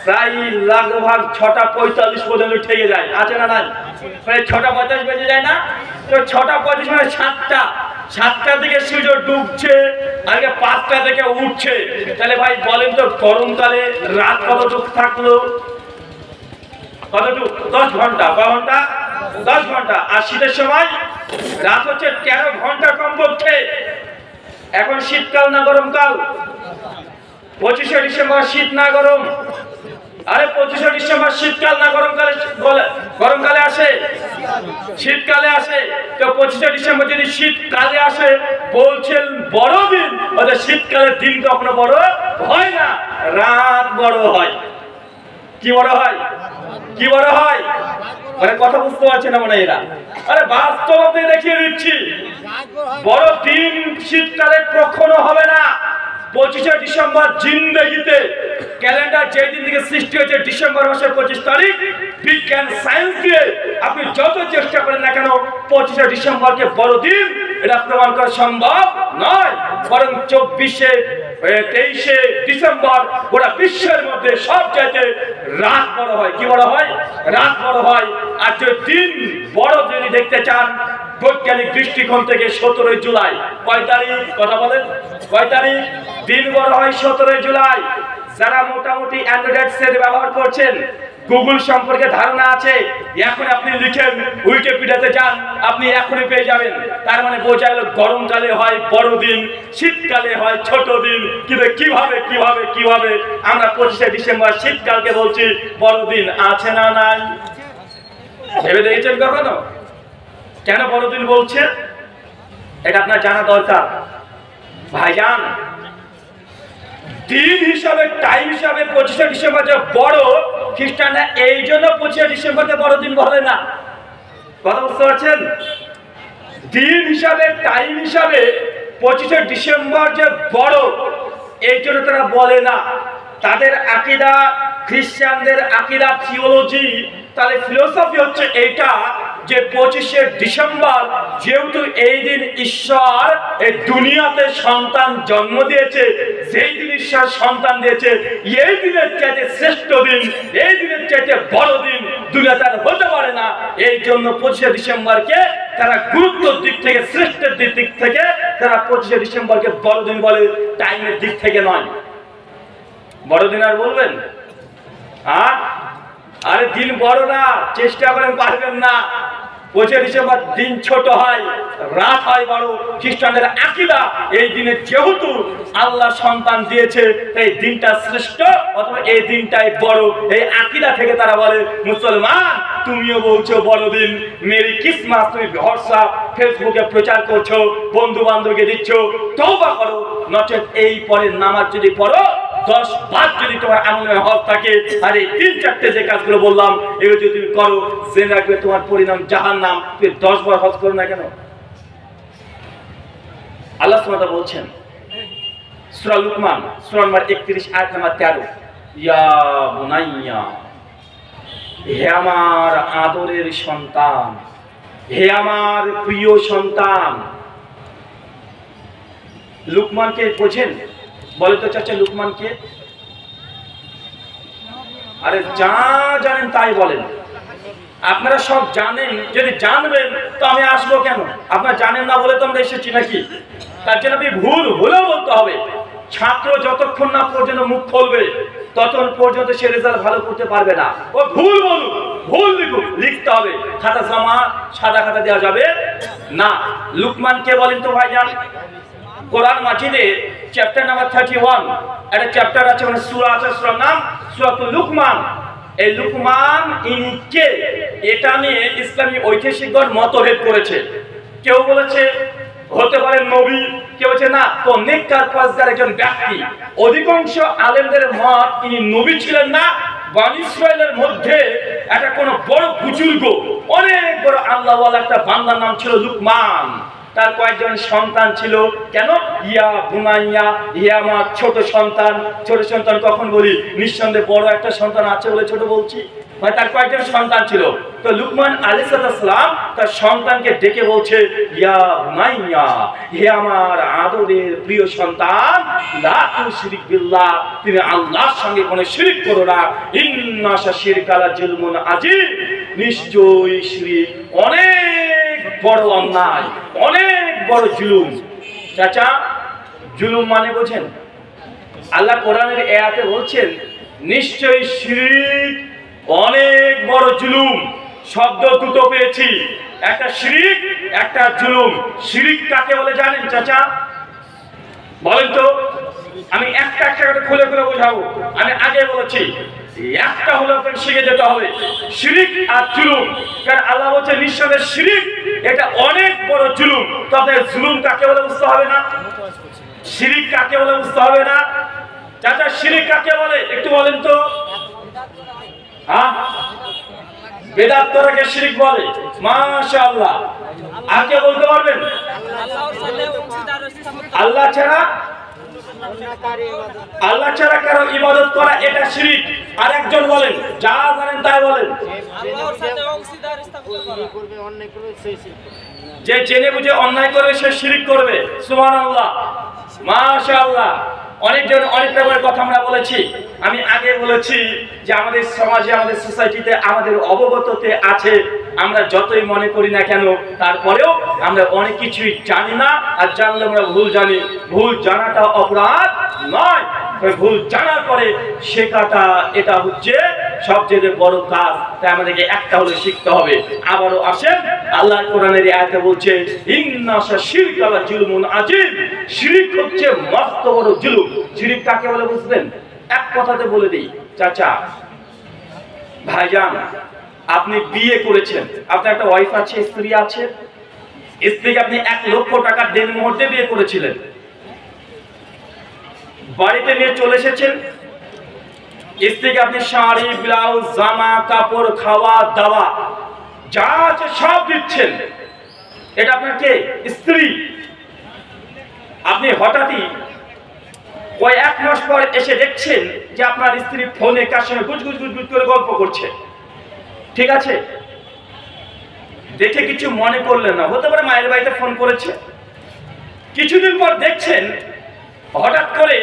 প্রায় লাগভাগ 6:45 পর্যন্ত ঠেকে যায়, আছে না নাই? প্রায় 6:45 বেজে যায় না? তো 6:45 মানে 7টার দিকে সূর্য ডুবছে, আগে 5টা থেকে উঠছে। তাহলে ভাই বলেন তো গরমকালে রাত কতটুকু থাকলো? কতটুকু? 10 ঘন্টা। কয় ঘন্টা? 10 ঘন্টা। আর শীতের সময় রাত হচ্ছে 13 ঘন্টা কমপক্ষে। এখন শীতকাল না গরমকাল? 25শে ডিসেম্বর শীত না গরম? আরে 25শে ডিসেম্বর শীতকাল না গরমকালে? গরমকালে আসে, শীতকালে আসে। তো 25শে ডিসেম্বর যদি শীতকালে আসে, বলছেন বড়দিন, অর্থাৎ শীতকালের দিন কখনো বড় হয় না, রাত বড় হয়। কি বড় হয়? কি বড় হয়? মানে কথা বুঝতে পারছে না মনে হয় এরা। আরে বাস্তব আপনি দেখিয়ে দিচ্ছি, বড় দিন শীতকালে কখনো হবে না। 25শে ডিসেম্বর জিন্দেগিতে ক্যালেন্ডার যেই দিন থেকে সৃষ্টি হয়েছে ডিসেম্বর মাসের 25 তারিখ, বিজ্ঞান সায়েন্স দিয়ে আপনি যত চেষ্টা করেন না কেন 25শে ডিসেম্বরকে বড়দিন এটা প্রমাণ করা সম্ভব নয়। বরং 24শে 23শে ডিসেম্বর গোটা বিশ্বের মধ্যে সব চাইতে রাত বড় হয়। কি বড় হয়? রাত বড় হয়। আর যদি দিন বড় যদি দেখতে চান বৈজ্ঞানিক দৃষ্টিকোণ থেকে 17 জুলাই। কয় তারিখ? কথা বলেন, কয় তারিখ দিন বড় হয়? 17 জুলাই। যারা মোটামুটি অ্যান্ড্রয়েড সেট ব্যবহার করছেন, গুগল সম্পর্কে ধারণা আছে, এখন আপনি লিখেন উইকিপিডিয়াতে যান, আপনি এখনই পেয়ে যাবেন। তার মানে বোঝা গেল গরমকালে হয় বড়দিন, শীতকালে হয় ছোট দিন। কিন্তু কিভাবে কিভাবে কিভাবে আমরা 25শে ডিসেম্বর শীতকালকে বলছি বড়দিন? আছে না নাই? ভেবে দেখেছেন কখনো কেন বড়দিন বলছে? এটা আপনার জানা দরকার ভাইজান। দিন হিসাবে, টাইম হিসাবে 25শে ডিসেম্বর যে বড়, খ্রিস্টানরা এই জন্য 25শে ডিসেম্বরকে বড়দিন বলে না। কথা বুঝতে পারছেন? দিন হিসাবে, টাইম হিসাবে 25শে ডিসেম্বর যে বড়, এই জন্য তারা বলে না। তাদের আকীদা, খ্রিস্টানদের আকীদা, থিওলজি, তাহলে ফিলোসফি হচ্ছে এইটা যে 25শে ডিসেম্বর যেহেতু এই দিন ঈশ্বর এই দুনিয়াতে সন্তান জন্ম দিয়েছে, যেই দিন ঈশ্বর সন্তান দিয়েছে, এই দিনের চাইতে শ্রেষ্ঠ দিন, এই দিনের চাইতে বড় দিন দুনিয়াতে আর হতে পারে না। এই জন্য 25শে ডিসেম্বরকে তারা গুরুত্বের দিক থেকে, শ্রেষ্ঠের দিক থেকে তারা 25শে ডিসেম্বরকে বড়দিন বলে, টাইমের দিক থেকে নয়। বড়দিন আর বলবেন? আরে দিন বড় না, চেষ্টা করেন পারবেন না। 25শে ডিসেম্বর দিন ছোট হয়, রাত হয় বড়। খ্রিস্টানদের আকীদা এই দিনে যেহেতু আল্লাহ সন্তান দিয়েছে, এই দিনটা শ্রেষ্ঠ অথবা এই দিনটাই বড়। এই আকীদা থেকে তারা বলে মুসলমান তুমিও বলছো বড়দিন, মেরি ক্রিসমাস তুমি হোয়াটসঅ্যাপ ফেসবুকে প্রচার করছো, বন্ধু বান্ধবকে দিচ্ছ, তওবা করো। নচেত এই পরে নামাজ যদি পড়ো, 10 বার যদি তোমার আমলে হক থাকে, আর এই 3-4টে যে কাজগুলো বললাম এগুলো যদি তুমি করো, জেনে রাখবে তোমার পরিণাম জাহান্নাম। তুমি 10 বার হজ করো না কেন? আল্লাহ সুবহানাহু ওয়া তাআলা বলছেন সূরা লুকমান সূরা নম্বর 31 আয়াত নম্বর 13, ইয়া বুনাইয়া, হে আমার আদরের সন্তান, হে আমার প্রিয় সন্তান। লুকমানকে বোঝেন? বলে তো চাচা লুকমানকে? আরে যা জানেন তাই বলেন। আপনারা সব জানেন, যদি জানবেন তো আমি আসবো কেন? আপনারা জানেন না বলে তো আমরা এসেছি নাকি? তার জন্য আপনি ভুল হলেও বলতে হবে। ছাত্র যতক্ষণ না পর্যন্ত মুখ খুলবে ততক্ষণ পর্যন্ত সে রেজাল্ট ভালো করতে পারবে না। ও ভুল বলুক, ভুল লিখুক, লিখতে হবে। খাতা জমা সাদা খাতা দেওয়া যাবে না। লুকমান কে বলেন তো ভাইজান? কোরআন মাজিদে চ্যাপ্টার নাম্বার 31, একটা চ্যাপ্টার আছে, মানে সূরা আছে, সূরার নাম সূরাতুল লুকমান। এই লুকমান ইনি কে, এটা নিয়ে ইসলামী ঐতিহাসিকগণ মতভেদ করেছে। কেউ বলেছে হতে পারে নবী, কেউ বলেছে না তো নেককার পরহেজগার একজন ব্যক্তি। অধিকাংশ আলেমদের মত ইনি নবী ছিলেন না, বনী ইসরাইলের মধ্যে একটা কোন বড় বুজুর্গ, অনেক বড় আল্লাহওয়ালা একটা বান্দার নাম ছিল লুকমান। তার কয়েকজন সন্তান ছিল। কেন? ইয়া বুনাইয়া, ইয়া আমার ছোট সন্তান। ছোট সন্তান কখন বলি? নিঃসন্দেহে বড় একটা সন্তান আছে বলে ছোট বলছি। মানে তার কয়েকজন সন্তান ছিল। তো লুকমান আলাইহিস সালাম তার সন্তানকে ডেকে বলছে, ইয়া বুনাইয়া, হে আমার আদরের প্রিয় সন্তান, লা তুশরিক বিল্লাহ, তুমি আল্লাহর সঙ্গে কোনো শিরক করো না। ইন্না শিরকা লা জুলমুন আযীম, নিশ্চয়ই শিরক অনেক বড় অন্যায়, অনেক বড় জুলুম। চাচা, জুলুম মানে বোঝেন? আল্লাহ কোরআনের আয়াতে বলছেন নিশ্চয়ই শিরক অনেক বড় জুলুম। শব্দ দুটো পেয়েছি, একটা শিরক, একটা জুলুম। শিরক কাকে বলে জানেন চাচা? বলেন তো, আমি একটা একটা করে খুলে খুলে বোঝাবো। আমি আগে বলেছি একটা হলো আপনাকে শিখে যেতে হবে, শিরক আর জুলুম। কারণ আল্লাহ বলছে নিঃসন্দেহে শিরক এটা অনেক বড় জুলুম। তো আপনার জুলুম কাকে বলে বুঝতে হবে না? শিরক কাকে বলে বুঝতে হবে না? চাচা, শিরক কাকে বলে একটু বলেন তো? হ্যাঁ, বেদাত করাকে শিরক বলে। মাশাআল্লাহ। আর কে বলতে পারবেন? আল্লাহ ছাড়া, আল্লাহ ছাড়া কারো ইবাদত করা এটা শিরক। আর একজন বলেন, যা জানেন তাই বলেন। যে জেনে বুঝে অন্যায় করবে সে শিরক করবে। সুবহানাল্লাহ, মাশাআল্লাহ। অনেকজন অনেক রকমের কথা আমরা বলেছি। আমি আগে বলেছি যে আমাদের সমাজে, আমাদের সোসাইটিতে, আমাদের অবগততে আছে, আমরা যতই মনে করি না কেন তারপরেও আমরা অনেক কিছুই জানি না। আর জানলে আমরা ভুল জানি। ভুল জানাটা অপরাধ নয়, ভুল জানার পরে শেখাটা এটা হচ্ছে সবচেয়ে বড় কাজ। তাই আমাদেরকে একটা হলে শিখতে হবে। আবারও আসেন, আল্লাহ কোরআনের আয়াতে বলছে ইন্না শিরকা লা জুলমুন আযীম, শিরক হচ্ছে মস্ত বড় জুলুম। শিরক কাকে বলে বুঝবেন? এক কথাতে বলে দিই চাচা, ভাইজান, আপনি বিয়ে করেছেন, আপনার একটা ওয়াইফ আছে, স্ত্রী আছে। স্ত্রীকে আপনি 1 লক্ষ টাকা দেন মুহূর্তে বিয়ে করেছিলেন। বাড়িতে নিয়ে চলে এসেছেন, স্ত্রীকে আপনি শাড়ি, ব্লাউজ, জামা কাপড়, খাওয়া দাওয়া যা আছে সব দিচ্ছেন। এটা আপনার কে? স্ত্রী। আপনি হঠাৎই কয়েক মাস পর এসে দেখছেন যে আপনার স্ত্রী ফোনে কার সঙ্গে গুজগুজ করে গল্প করছে। ঠিক আছে, দেখে কিছু মনে করলেন না, হতে পারে মায়ের বাড়িতে ফোন করেছে। কিছুদিন পর দেখছেন হঠাৎ করে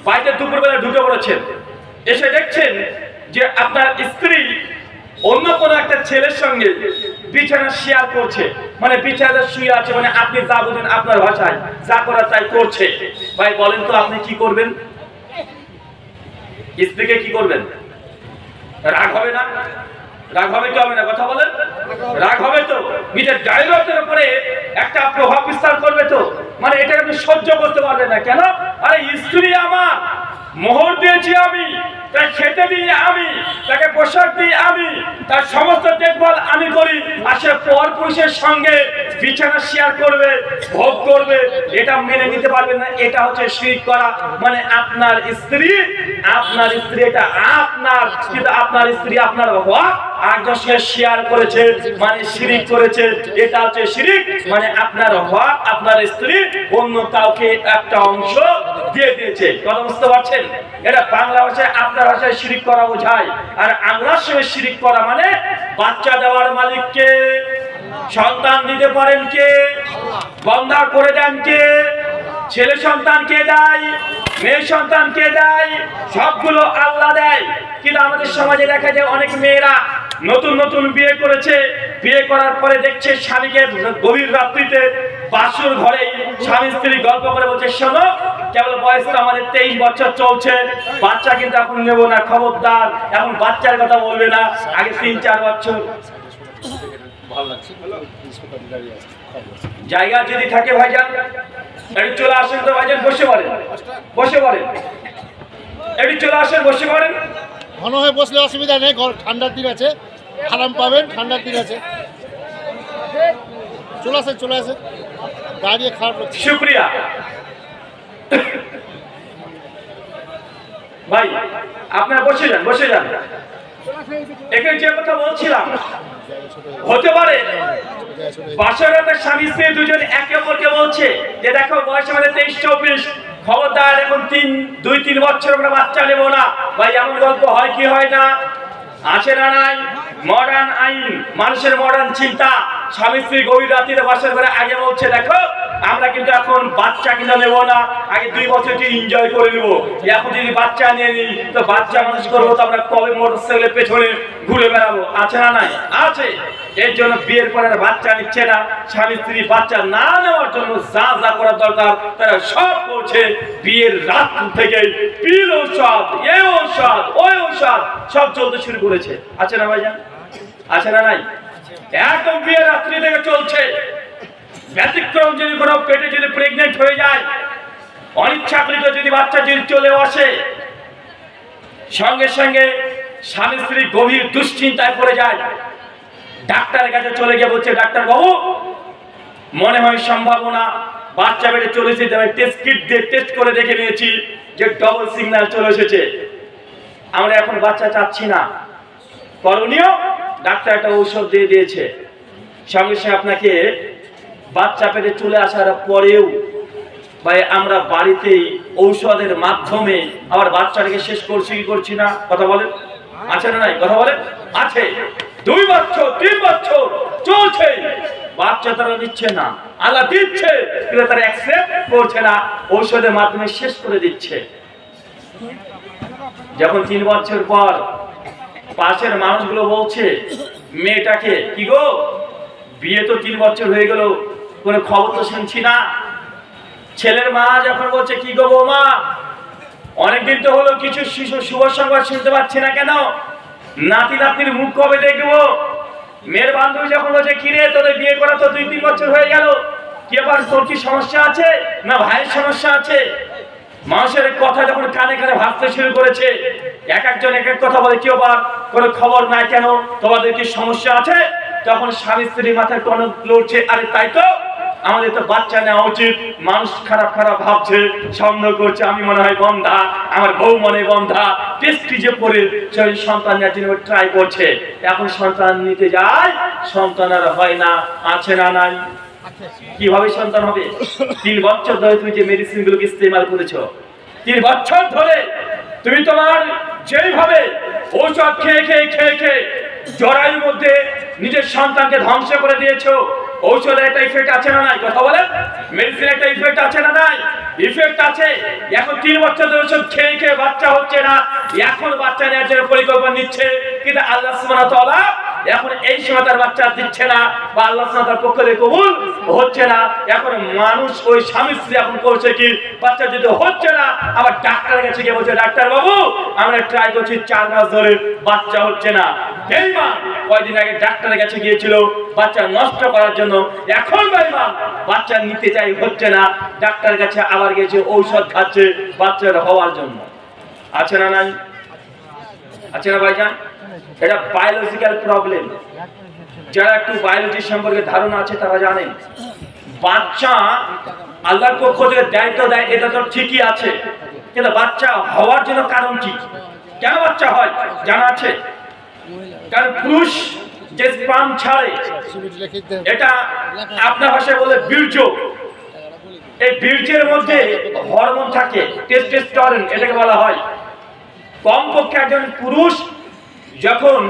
বাড়িতে দুপুরবেলা ঢুকে পড়েছেন, এসে দেখছেন যে আপনার স্ত্রী অন্য কোনো একটা ছেলের সঙ্গে বিছানা শেয়ার করছে। মানে বিছানা শুয়ে আছে, মানে আপনি যা বুঝেন আপনার ভাষায় যা করার তাই করছে। ভাই বলেন তো আপনি কি করবেন? স্ত্রীকে কি করবেন? রাগ হবে না? রাগ হবে কি হবে না? কথা বলেন। রাগ হবে তো, নিজের ডায়লগের উপরে একটা প্রভাব বিস্তার করবে তো। মানে এটা আপনি সহ্য করতে পারবেন না। কেন? আরে স্ত্রী আমার, মোহর দিয়েছি আমি, তাই খেতে দিই আমি, তাকে পোশাক দিই আমি, তার সমস্ত দেখভাল আমি করি। আর সে পর পুরুষের সঙ্গে বিছানা শেয়ার করবে, ভোগ করবে, এটা মেনে নিতে পারবেন না। এটা হচ্ছে শিরক করা। মানে আপনার স্ত্রী এটা আপনার, কিন্তু আপনার স্ত্রী আপনার হক আরেকজনের সঙ্গে শেয়ার করেছে, মানে শিরক করেছে। এটা হচ্ছে শিরক। মানে আপনার হক আপনার স্ত্রী অন্য কাউকে একটা অংশ দিয়ে দিয়েছে। কথা বুঝতে পারছেন? এটা বাংলা ভাষায়, আপনার ভাষায় শিরক করা বোঝায়। আর আল্লাহর সঙ্গে শিরক করা মানে বাচ্চা দেওয়ার মালিক কে? সন্তান দিতে পারেন কে? বন্ধা করে দেন কে? ছেলে সন্তান কে দেয়? মেয়ে সন্তান কে দেয়? সবগুলো আল্লাহ দেয়। কিন্তু আমাদের সমাজে দেখা যায় অনেক মেয়েরা নতুন নতুন বিয়ে করেছে, বিয়ে করার পরে দেখছে স্বামীকে গভীর রাত্রিতে বাসুর ঘরে স্বামী স্ত্রী গল্প করে বলছে, শোনো, কেবল বয়সটা আমাদের 23 বছর চলছে, বাচ্চা কিন্তু এখন নেব না, খবরদার, এখন বাচ্চার কথা বলবে না, আগে 3-4 বছর। জায়গা যদি থাকে ভাইজান একটু চলে আসেন তো ভাইজান, বসে পড়েন, বসে পড়েন, একটু চলে আসেন, বসে পড়েন। ঘন হয়ে বসলে অসুবিধা নেই, ঠান্ডার দিন আছে, আরাম পাবেন, ঠান্ডার দিন আছে। চলে আসেন, চলে আসেন, দাঁড়িয়ে খারাপ লাগছে। শুক্রিয়া ভাই, আপনারা বসে যান, বসে যান। এখানে যে কথা বলছিলাম, হতে পারে বাসর রাতে স্বামী স্ত্রী দুজন একে অপরকে বলছে যে দেখো বয়স আমাদের 23-24, খবরদার এখন 2-3 বছর আমরা বাচ্চা নেবো না। ভাই এমন গল্প হয় কি হয় না? আছে না নাই? মডার্ন আইন, মানুষের মডার্ন চিন্তা। স্বামী স্ত্রী গভীর রাত্রিতে বাসর করে আগে বলছে দেখো আমরা কিন্তু এখন বাচ্চা কিনে নেবো না, আগে 2 বছর এনজয় করে নেবো। এখন যদি বাচ্চা নিয়ে নিই তো বাচ্চা মানুষ করবো, তো আমরা কবে মোটরসাইকেলের পেছনে ঘুরে বেড়াবো? আছে না নাই? আছে। এর জন্য বিয়ের পরে বাচ্চা নিচ্ছে না। স্বামী স্ত্রী বাচ্চা না নেওয়ার জন্য যা যা করার দরকার তারা সব করছে। বিয়ের রাত থেকে পীর ঔষধ, এ ঔষধ, ওই ঔষধ সব চলতে শুরু করেছে। আছে না ভাইজান? আছে না নাই? একদম বিয়ের রাত্রি থেকে চলছে। ব্যতিক্রম যদি কোনো পেটে যদি প্রেগনেন্ট হয়ে যায়, অনিচ্ছাকৃত যদি বাচ্চা যদি চলে আসে, সঙ্গে সঙ্গে স্বামী স্ত্রী গভীর দুশ্চিন্তায় পড়ে যায়। ডাক্তারের কাছে চলে গিয়ে বলছে ডাক্তার বাবু মনে হয় সম্ভাবনা বাচ্চা পেটে চলে এসেছে, আমি টেস্ট কিট দিয়ে টেস্ট করে দেখে নিয়েছি যে ডবল সিগন্যাল চলে এসেছে, আমরা এখন বাচ্চা চাচ্ছি না। করণীয়? ডাক্তার একটা ঔষধ দিয়ে দিয়েছে, সঙ্গে সঙ্গে আপনাকে বাচ্চা পেটে চলে আসার পরেও ভাই আমরা বাড়িতেই ঔষধের মাধ্যমে আবার বাচ্চাটাকে শেষ করছি কি করছি না? কথা বলেন, আছে না নাই? কথা বলেন, আছে। 2 বছর 3 বছর চলছে, বাচ্চা তারা দিচ্ছে না। আল্লাহ দিচ্ছে কিন্তু তারা অ্যাকসেপ্ট করছে না, ঔষধের মাধ্যমে শেষ করে দিচ্ছে। যখন 3 বছর পর পাশের মানুষগুলো বলছে মেয়েটাকে কি গো বিয়ে তো 3 বছর হয়ে গেল, কোনো খবর তো শুনছি না। ছেলের মা যখন বলছে কি গো বৌমা অনেকদিন তো হলো কিছু শিশু শুভ সংবাদ শুনতে পাচ্ছি না কেন, নাতি নাতনির মুখ কবে দেখবো? মেয়ের বান্ধবী যখন বলছে কিরে তোদের বিয়ে করা তো 2-3 বছর হয়ে গেল, কি আবার তোর কি সমস্যা আছে না ভাইয়ের সমস্যা আছে? মানুষের কথা যখন কানে কানে ভাবতে শুরু করেছে, এক একজন এক এক কথা বলে, কি আবার কোনো খবর নাই কেন, তোমাদের কি সমস্যা আছে? তখন স্বামী স্ত্রী মাথায় টনক লড়ছে, আরে তাই তো আমাদের তো বাচ্চা নেওয়া উচিত। মানুষ খারাপ খারাপ ভাবছে, সন্দেহ করছে, আমি মনে হয় বন্ধা, আমার বউ মনে বন্ধা, টেস্টিজে পড়ে সেই সন্তান নেওয়ার জন্য ট্রাই করছে। এখন সন্তান নিতে যায়, সন্তান আর হয় না। আছে না নাই? কিভাবে সন্তান হবে? 3 বছর ধরে তুমি যে মেডিসিন গুলোকে ইস্তেমাল করেছো, 3 বছর ধরে তুমি তোমার যেইভাবে ঔষধ খেয়ে খেয়ে খেয়ে খেয়ে জরায়ুর মধ্যে নিজের সন্তানকে ধ্বংস করে দিয়েছো, ঔষধের একটা ইফেক্ট আছে না নাই? কথা বলেন, মেডিসিনের একটা ইফেক্ট আছে না নাই? ইফেক্ট আছে। এখন 3 বছর ধরে ওষুধ খেয়ে খেয়ে বাচ্চা হচ্ছে না, এখন বাচ্চা নেওয়ার জন্য পরিকল্পনা নিচ্ছে, কিন্তু আল্লাহ সুবহানাহু ওয়া তাআলা এখন এই সময় তার বাচ্চা দিচ্ছে না, বা আল্লাহ সুবহানাহু ওয়া তাআলার পক্ষ থেকে কবুল হচ্ছে না। এখন মানুষ ওই স্বামী স্ত্রী এখন করছে কি, বাচ্চা যদি হচ্ছে না আবার ডাক্তারের কাছে গিয়ে বলছে ডাক্তার বাবু আমরা ট্রাই করছি 4 মাস ধরে বাচ্চা হচ্ছে না। বেঈমান কয়দিন আগে ডাক্তারের কাছে গিয়েছিল বাচ্চা নষ্ট করার জন্য, এখন বেঈমান বাচ্চা নিতে চাই হচ্ছে না, ডাক্তারের কাছে আবার গেছে ঔষধ খাচ্ছে বাচ্চার হওয়ার জন্য। আছে না নাই? আছে না ভাইজান? এটা বায়োলজিক্যাল প্রবলেম। যারা একটু বায়োলজি সম্পর্কে ধারণা আছে তারা জানেন বাচ্চা আল্লাহর পক্ষ থেকে দায়িত্ব দেয়, এটা তো ঠিকই আছে, কিন্তু বাচ্চা হওয়ার জন্য কারণ কি? কেন বাচ্চা হয় জানা আছে? কারণ পুরুষ যে স্পার্ম ছাড়ে, এটা আপনার ভাষায় বলে বীর্য, এই বীর্যের মধ্যে হরমোন থাকে টেস্টোস্টেরন, এটাকে বলা হয়। কমপক্ষে একজন পুরুষ যখন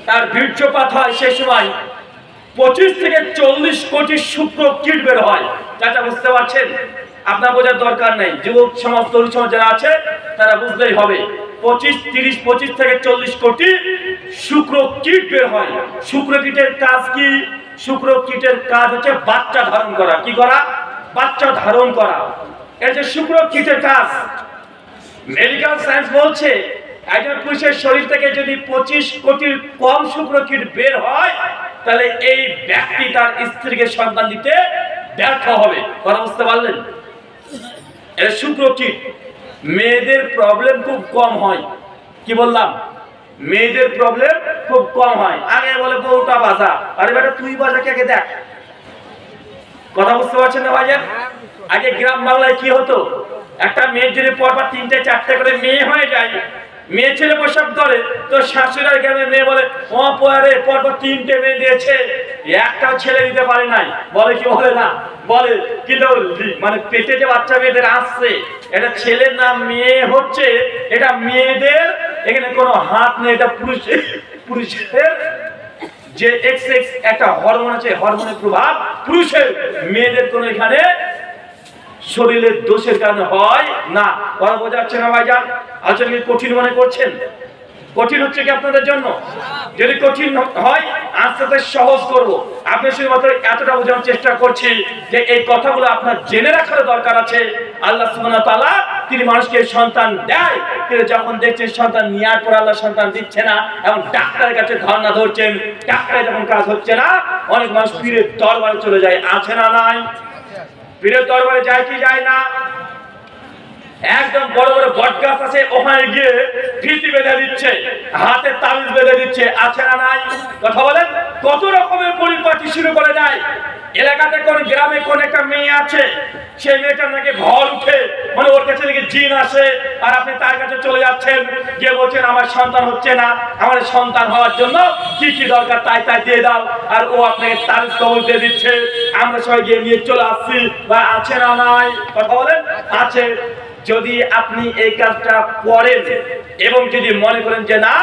তার বীর্যপাত হয় সেই সময় 25 থেকে 40 কোটি শুক্রকীট বের হয়। চাচা বুঝতে পারছেন? আপনার বোঝার দরকার নেই, যুবক সমাজ তরুণ সমাজ যারা আছে তারা বুঝলেই হবে। 25 থেকে 40 কোটি শুক্রকীট বের হয়। শুক্রকীটের কাজ কি? শুক্রকীটের কাজ হচ্ছে বাচ্চা ধারণ করা। কি করা? বাচ্চা ধারণ করা। এই যে শুক্রকীটের কাজ, মেডিকেল সায়েন্স বলছে একজন পুরুষের শরীর থেকে যদি 25 কোটির কম শুক্রকীট বের হয় তাহলে এই ব্যক্তি তার স্ত্রীকে সন্তান দিতে ব্যর্থ হবে। কথা বুঝতে পারলেন? এর শুক্রকীট। মেয়েদের প্রবলেম খুব কম হয়। কি বললাম? মেয়েদের প্রবলেম খুব কম হয়। আগে বলে বউটা বাজা, আরে বেটা তুই বাজা কে দেখ। কথা বুঝতে পারছেন না ভাইজান? আগে গ্রাম বাংলায় কি হতো, একটা মেয়ের যদি পরপর 3-4টে করে মেয়ে হয়ে যায়, মেয়ে ছেলে প্রসব করে, তো শাশুড়ার গ্রামে মেয়ে বলে ও পরে পরপর 3টে মেয়ে দিয়েছে, একটাও ছেলে দিতে পারে নাই। বলে কি বলে না? বলে। কিন্তু মানে পেটে যে বাচ্চা মেয়েদের আসছে, এটা ছেলের নাম মেয়ে হচ্ছে, এটা মেয়েদের এখানে কোনো হাত নেই, এটা পুরুষের যে এক্স একটা হরমোন আছে, হরমোনের প্রভাব পুরুষের, মেয়েদের কোনো এখানে শরীরের দোষের কারণে হয় না। কথা বোঝা যাচ্ছে না ভাইজান? আলোচনা কি কঠিন মনে করছেন? কঠিন হচ্ছে কি আপনাদের জন্য? যদি কঠিন হয় আস্তে আস্তে সহজ করবো। আপনি শুধুমাত্র এতটা বোঝানোর চেষ্টা করছি যে এই কথাগুলো আপনার জেনে রাখার দরকার আছে। আল্লাহ সুবহানাহু ওয়া তাআলা তিনি মানুষকে সন্তান দেয়, কিন্তু যখন দেখছেন সন্তান নেওয়ার পর আল্লাহ সন্তান দিচ্ছে না, এবং ডাক্তারের কাছে ধর্ণা ধরছেন, ডাক্তারে যখন কাজ হচ্ছে না, অনেক মানুষ পীরের দরবারে চলে যায়। আছে না নাই? পীরের দরবারে যায় কি যায় না? একদম বড় বড় বটগাছ আছে, ওখানে গিয়ে ফিতি বেঁধে দিচ্ছে, হাতে তাবিজ বেঁধে দিচ্ছে। আছে না নাই? কথা বলেন। কত রকমের পরিপাটি শুরু করে দেয়। এলাকাতে কোন গ্রামে কোন একটা মেয়ে আছে, সেই মেয়েটার নাকি ভর উঠে, মানে ওর কাছে নাকি জিন আসে, আর আপনি তার কাছে চলে যাচ্ছেন, গিয়ে বলছেন আমার সন্তান হচ্ছে না, আমার সন্তান হওয়ার জন্য কি কি দরকার তাই তাই দিয়ে দাও, আর ও আপনাকে তাবিজ কবল দিয়ে দিচ্ছে। আমরা সবাই গিয়ে নিয়ে চলে আসছি। বা আছে না নাই? কথা বলেন। আছে। যদি আপনি এই কাজটা করেন এবং যদি মনে করেন যে না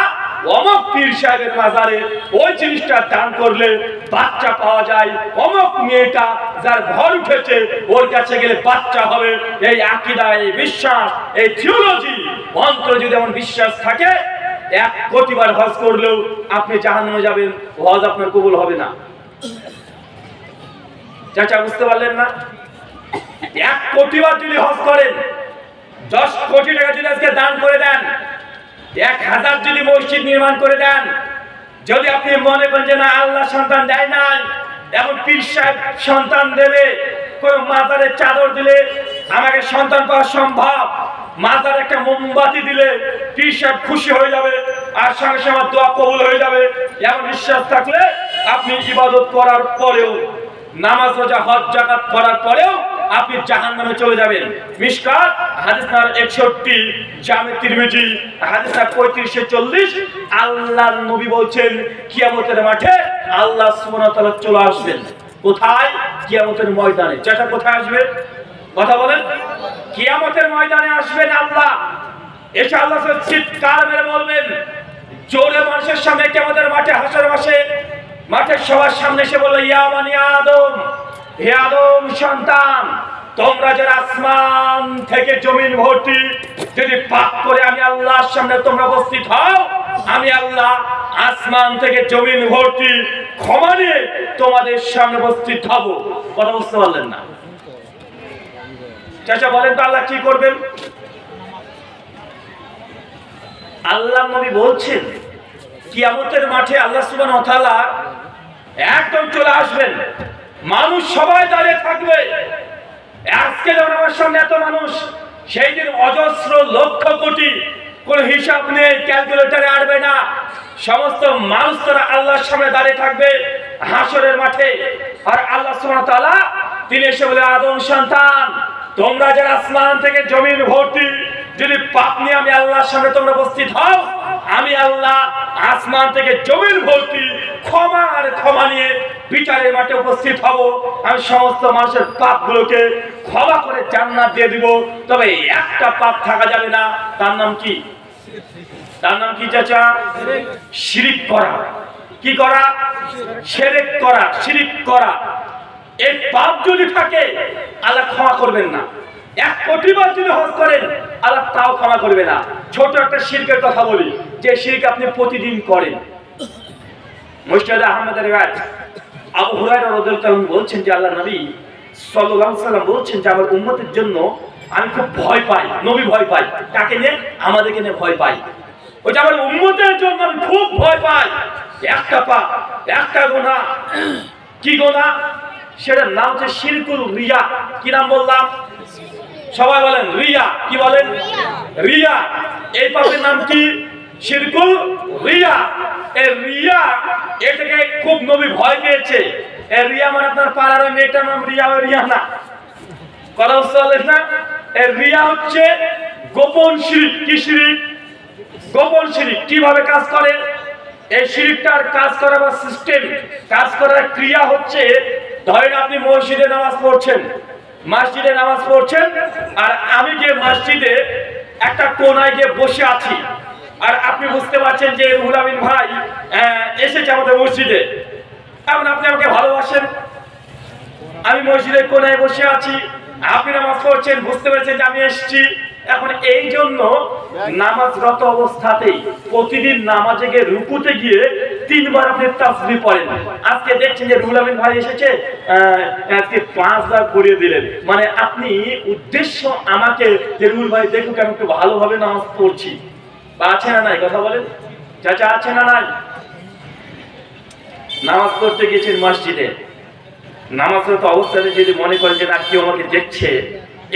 অমুক পীর সাহেবের মাজারে ওই জিনিসটা দান করলে বাচ্চা পাওয়া যায়, অমুক মেয়েটা যার ভর উঠেছে ওর কাছে গেলে বাচ্চা হবে, এই আকীদা, এই বিশ্বাস, এই থিওলজি মন্ত্র যদি এমন বিশ্বাস থাকে, 1 কোটি বার হজ করলেও আপনি জাহান্নামে যাবেন, হজ আপনার কবুল হবে না। চাচা বুঝতে পারলেন না? 1 কোটি বার যদি হজ করেন, 10 কোটি টাকা যদি আজকে দান করে দেন, 1000 যদি মসজিদ নির্মাণ করে দেন, যদি আপনি মনে করেন যে না আল্লাহ সন্তান দেয় নাই, এমন পীর সাহেব সন্তান দেবে, কোন মাজারে চাদর দিলে আমাকে সন্তান পাওয়া সম্ভব, মাজারে একটা মোমবাতি দিলে পীর সাহেব খুশি হয়ে যাবে, আর সঙ্গে সঙ্গে আমার দোয়া কবুল হয়ে যাবে, এমন বিশ্বাস থাকলে আপনি ইবাদত করার পরেও, নামাজ রোজা হজ যাকাত করার পরেও আপনি জাহান্নামে চলে যাবেন। মিশকাত হাদিস নাম্বার 61, জামে তিরমিজি হাদিস নাম্বার 3540, আল্লাহর নবী বলছেন কিয়ামতের মাঠে আল্লাহ সুবহানাহু ওয়া তাআলা চলে আসবেন। কোথায়? কিয়ামতের ময়দানে। যেটা কোথায় আসবে? কথা বলেন। কিয়ামতের ময়দানে আসবেন আল্লাহ। এসে আল্লাহ চিৎকার মেরে বলবেন জোরে মানুষের সামনে, কিয়ামতের মাঠে, হাসরের মাঠের সবার সামনে এসে বলল ইয়া বানি আদম, হে আদম সন্তান, তোমরা যারা আসমান থেকে জমিন ভর্তি যদি পাপ করে আমি আল্লাহর সামনে তোমরা উপস্থিত হও, আমি আল্লাহ আসমান থেকে জমিন ভর্তি ক্ষমা নিয়ে তোমাদের সামনে উপস্থিত হব। কথা বুঝতে পারলেন না? চাচা বলেন তো আল্লাহ কি করবেন? আল্লাহ নবী বলছেন কিয়ামতের মাঠে আল্লাহ সুবহানাহু ওয়া তাআলা একদম চলে আসবেন, মানুষ সবাই দাঁড়িয়ে থাকবে। আজকে যেমন আমার সামনে এত মানুষ, সেই দিন অজস্র লক্ষ কোটি, কোন হিসাব নেই, ক্যালকুলেটরে আড়বে না, সমস্ত মানুষ তারা আল্লাহর সামনে দাঁড়িয়ে থাকবে হাসরের মাঠে। আর আল্লাহ সুবহানাহু ওয়া তাআলা তিনি এসে বলে আদম সন্তান, তোমরা যারা আসমান থেকে জমিন ভর্তি যদি পাপ নিয়ে আমি আল্লাহর সামনে তোমরা উপস্থিত হও, আমি আল্লাহ আসমান থেকে জমিন ভর্তি ক্ষমা আর ক্ষমা নিয়ে বিচারের মাঠে উপস্থিত হব। আমি সমস্ত মানুষের পাপগুলোকে ক্ষমা করে জান্নাত দিয়ে দিব, তবে একটা পাপ থাকা যাবে না। তার নাম কি? তার নাম কি চাচা? শিরিক করা। কি করা? শিরক করা, শিরিক করা। এই পাপ যদি থাকে আল্লাহ ক্ষমা করবেন না। 1 কোটি বার যদি হজ করেন আল্লাহ তাও ক্ষমা করবে না। ছোট একটা শিরকের কথা বলি, যে শিরক আপনি প্রতিদিন করেন। মুসনাদ আহমদের রিওয়ায়াত, আবু হুরায়রা রাদিয়াল্লাহু আনহু বলছেন যে আল্লাহর নবী সাল্লাল্লাহু আলাইহি ওয়াসাল্লাম বলছেন যে আমার উম্মতের জন্য আমি খুব ভয় পাই। নবী ভয় পাই কাকে নিয়ে? আমাদেরকে নিয়ে ভয় পাই। ওইটা আমার উম্মতের জন্য আমি খুব ভয় পাই। একটা পাপ, একটা গুনাহ। কি গুনাহ? সেটার নাম হচ্ছে শিরকুল রিয়া। কি নাম বললাম? সবাই বলেন রিয়া। কি বলেন? রিয়া। এই পাপের নাম কি? শিরকুল রিয়া। এই রিয়া, এটাকে খুব নবী ভয় পেয়েছে। এই রিয়া মানে আপনার পাড়ার ওই মেয়েটার নাম রিয়া, ওই রিয়া না। কথা বুঝতে পারলেন না? এই রিয়া হচ্ছে গোপন শিরক। কি শিরক? গোপন শিরক। কিভাবে কাজ করে? এই শিরকটার কাজ করার বা সিস্টেম, কাজ করার ক্রিয়া হচ্ছে, ধরেন আপনি মসজিদে নামাজ পড়ছেন, মসজিদে নামাজ পড়ছেন, আর আমি যে মসজিদে একটা কোনায় গিয়ে বসে আছি, আর আপনি বুঝতে পারছেন যে রুহুল আমিন ভাই এসেছে আমাদের মসজিদে, এখন আপনি আমাকে ভালোবাসেন, আমি মসজিদের কোনায় বসে আছি, আপনি নামাজ পড়ছেন, বুঝতে পেরেছেন যে আমি এসেছি। এখন এই জন্য নামাজরত অবস্থাতেই প্রতিদিন নামাজে গিয়ে রুকুতে গিয়ে 3 বার আপনি তাসবিহ পড়েন। আজকে দেখছেন যে রুহুল আমিন ভাই এসেছে, আজকে 5 বার পড়িয়ে দিলেন। মানে আপনি উদ্দেশ্য আমাকে যে রুহুল ভাই দেখুক আমি একটু ভালোভাবে নামাজ পড়ছি। বা আছে না নাই কথা বলেন চাচা, আছে না নাই? নামাজ পড়তে গেছেন মসজিদে, নামাজরত অবস্থাতে যদি মনে করেন যে না কেউ আমাকে দেখছে,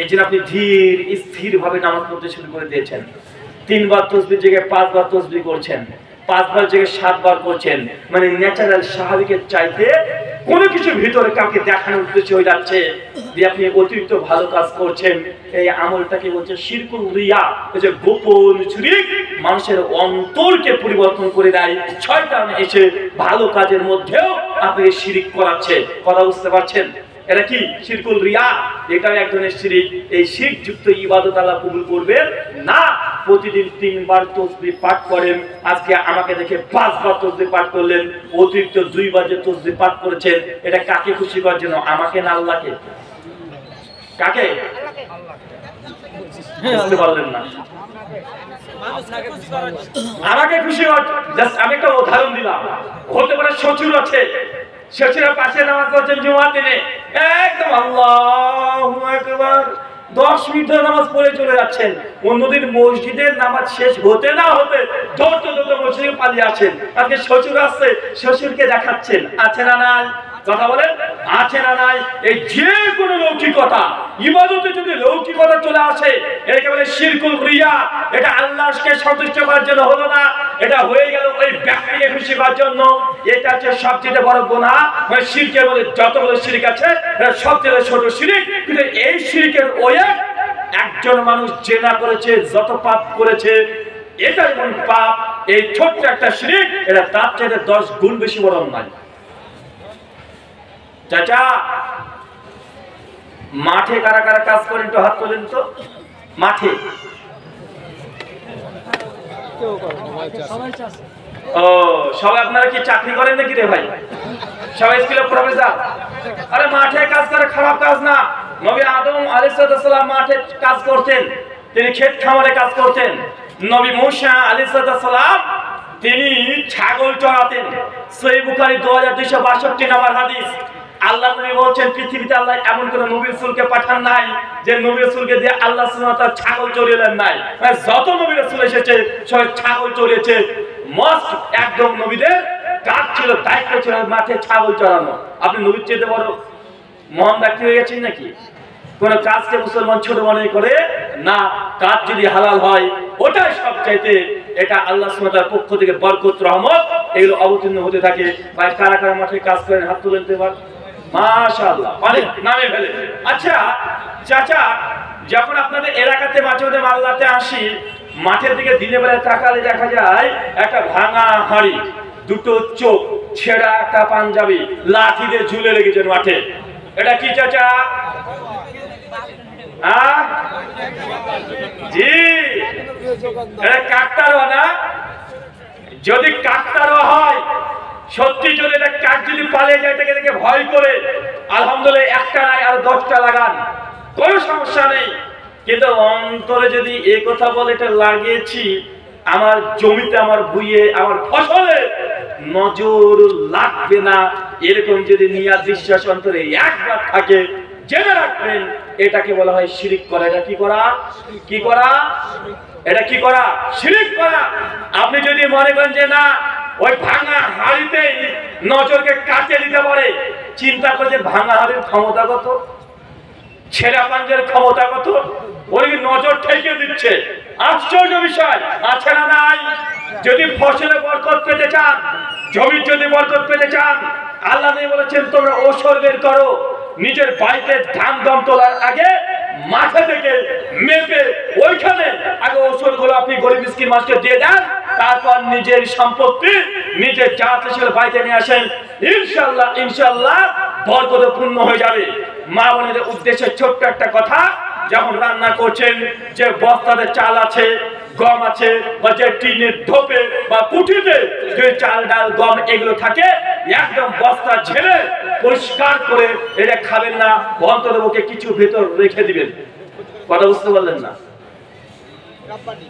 এই জন্য আপনি ধীর স্থির ভাবে নামাজ পড়তে শুরু করে দিয়েছেন। 3 বার তাসবিহ জায়গায় 5 বার তাসবিহ করছেন, 5 বার জায়গায় 7 বার করছেন। মানে ন্যাচারাল স্বাভাবিকের চাইতে কোনো কিছু ভিতরে কাউকে দেখানোর উদ্দেশ্য হয়ে যাচ্ছে যে আপনি অতিরিক্ত ভালো কাজ করছেন। এই আমলটাকে বলছে শিরকুল রিয়া, এই যে গোপন শিরক মানুষের অন্তরকে পরিবর্তন করে দেয়। শয়তান এসে ভালো কাজের মধ্যেও আপনাকে শিরক করাচ্ছে। কথা বুঝতে পারছেন? এটা কি শিরকুল রিয়া? এটাও এক ধরনের শিরক। এই শিরক যুক্ত ইবাদত আল্লাহ কবুল করবেন না। প্রতিদিন 3 বার তাসবিহ পাঠ করেন, আজকে আমাকে দেখে 5 বার তাসবিহ পাঠ করলেন, অতিরিক্ত 2 বার যে তাসবিহ পাঠ করেছেন, এটা কাকে খুশি করার জন্য? আমাকে না আল্লাহকে? কাকে? বুঝতে পারলেন না? আমাকে খুশি করার। জাস্ট আমি একটা উদাহরণ দিলাম। হতে পারে শ্বশুর আছে, শ্বশুরের পাশে নামাজ পড়ছেন জুমার দিনে, একদম আল্লাহু আকবার 10 মিনিট ধরে নামাজ পড়ে চলে যাচ্ছেন। অন্যদিন মসজিদের নামাজ শেষ হতে না হতে দৌড়তে দৌড়তে মসজিদে পালিয়ে আসেন। আজকে শ্বশুর আসছে, শ্বশুরকে দেখাচ্ছেন। আছে না নাই? কথা বলেন, আছে না নাই? এই যে কোনো লৌকিকতা, ইবাদতে যদি লৌকিকতা চলে আসে, এটাকে বলে শিরকুল রিয়া। এটা আল্লাহকে সন্তুষ্ট করার জন্য হলো না, এটা হয়ে গেল ওই ব্যক্তিকে খুশি করার জন্য। এটা হচ্ছে সবচেয়ে বড় গুনাহ। মানে শিরকের মধ্যে যতগুলো শিরক আছে, এটা সবচেয়ে ছোট শিরক। কিন্তু এই শিরকের ওয়ে একজন মানুষ জেনা করেছে, যত পাপ করেছে, এটাই মূল পাপ। এই ছোট্ট একটা শিরক, এটা তার চাইতে 10 গুণ বেশি বড় অন্যায়। চাচা, মাঠে কারা কারা কাজ করেন একটু হাত তোলেন তো। মাঠে ও সবাই আপনারা কি চাকরি করেন নাকি রে ভাই? সবাই স্কুলে প্রফেসর? আরে মাঠে কাজ করে খারাপ কাজ না। নবী আদম আলাইহিস সালাম মাঠে কাজ করতেন, তিনি ক্ষেত খামারে কাজ করতেন। নবী মূসা আলাইহিস সালাম তিনি ছাগল চড়াতেন। সহিহ বুখারী 2262 নম্বর হাদিস। আল্লাহ নবী বলছেন পৃথিবীতে আল্লাহ এমন কোন নবী রাসূলকে পাঠান নাই যে নবী রাসূলকে দিয়ে আল্লাহ সুবহানাহু ওয়া তাআলা ছাগল চড়িয়েলেন নাই। মানে যত নবী রাসূল এসেছে সবাই ছাগল চড়িয়েছে। মস্ট একদম নবীদের কাজ ছিল, দায়িত্ব ছিল মাঠে ছাগল চড়ানো। আপনি নবীর চেয়ে বড় মহান ব্যক্তি হয়ে গেছেন নাকি? কোন কাজকে মুসলমান ছোট মনে করে না। কাজ যদি হালাল হয় ওটাই সবচাইতে, এটা আল্লাহ সুবহানাহু ওয়া তাআলার পক্ষ থেকে বরকত রহমত এগুলো অবতীর্ণ হতে থাকে। ভাই কারা কারা মাঠে কাজ করেন হাত তুলে দিতে পারেন? মাশাআল্লাহ, অনেক নামে ফেলে। আচ্ছা চাচা, যখন আপনাদের এলাকাতে মাঝে মাঝে মাল্লাতে আসি, মাঠের দিকে দিনের বেলায় তাকালে দেখা যায় একটা ভাঙা হাঁড়ি, 2টো চোখ, ছেঁড়া একটা পাঞ্জাবি, লাঠি দিয়ে ঝুলে রেখেছেন মাঠে। এটা কি চাচা? জি, এটা কাকতারোয়া না? যদি কাকতারোয়া হয়, সত্যি যদি এটা কাক যদি পালিয়ে যায় তাকে দেখে ভয় করে, আলহামদুলিল্লাহ একটা নাই আর 10টা লাগান, কোনো সমস্যা নেই। কিন্তু অন্তরে যদি এই কথা বলে এটা লাগিয়েছি আমার জমিতে, আমার ভুঁইয়ে, আমার ফসলে নজর লাগবে না, এরকম যদি নিয়াত বিশ্বাস অন্তরে একবার থাকে, জেনে রাখবেন এটাকে বলা হয় শিরক করা। এটা কি করা? কি করা? এটা কি করা? শিরক করা। আপনি যদি মনে করেন যে না ওই ভাঙা হাড়িতেই নজরকে কাটিয়ে দিতে পারে, চিন্তা করে যে ভাঙা হাড়ির ক্ষমতা কত, ছেঁড়া পাঞ্জার ক্ষমতা কত, ওই নজর ঠেকে দিচ্ছে। আশ্চর্য বিষয়, আছে না নাই? যদি ফসলে বরকত পেতে চান, জমির যদি বরকত পেতে চান, আল্লাহ নবী বলেছেন তোমরা ওসর বের করো। নিজের বাড়িতে ধান দম তোলার আগে মাঠে থেকে মেপে ওইখানে আগে ওসর গুলো আপনি গরিব মিসকিন মানুষকে দিয়ে দেন, তারপর নিজের সম্পত্তি নিজের জাত হিসেবে বাড়িতে নিয়ে আসেন। ইনশাআল্লাহ ইনশাআল্লাহ বরকত পূর্ণ হয়ে যাবে। মা বোনেদের উদ্দেশ্যে ছোট্ট একটা কথা, যখন রান্না করছেন যে বস্তাতে চাল আছে, গম আছে বা যে টিনের ঢোপে বা কুঠিতে যে চাল ডাল গম এগুলো থাকে একদম বস্তা ঝেড়ে পরিষ্কার করে এটা খাবেন না, অন্ততপক্ষে কিছু ভেতর রেখে দিবেন। কথা বুঝতে পারলেন না?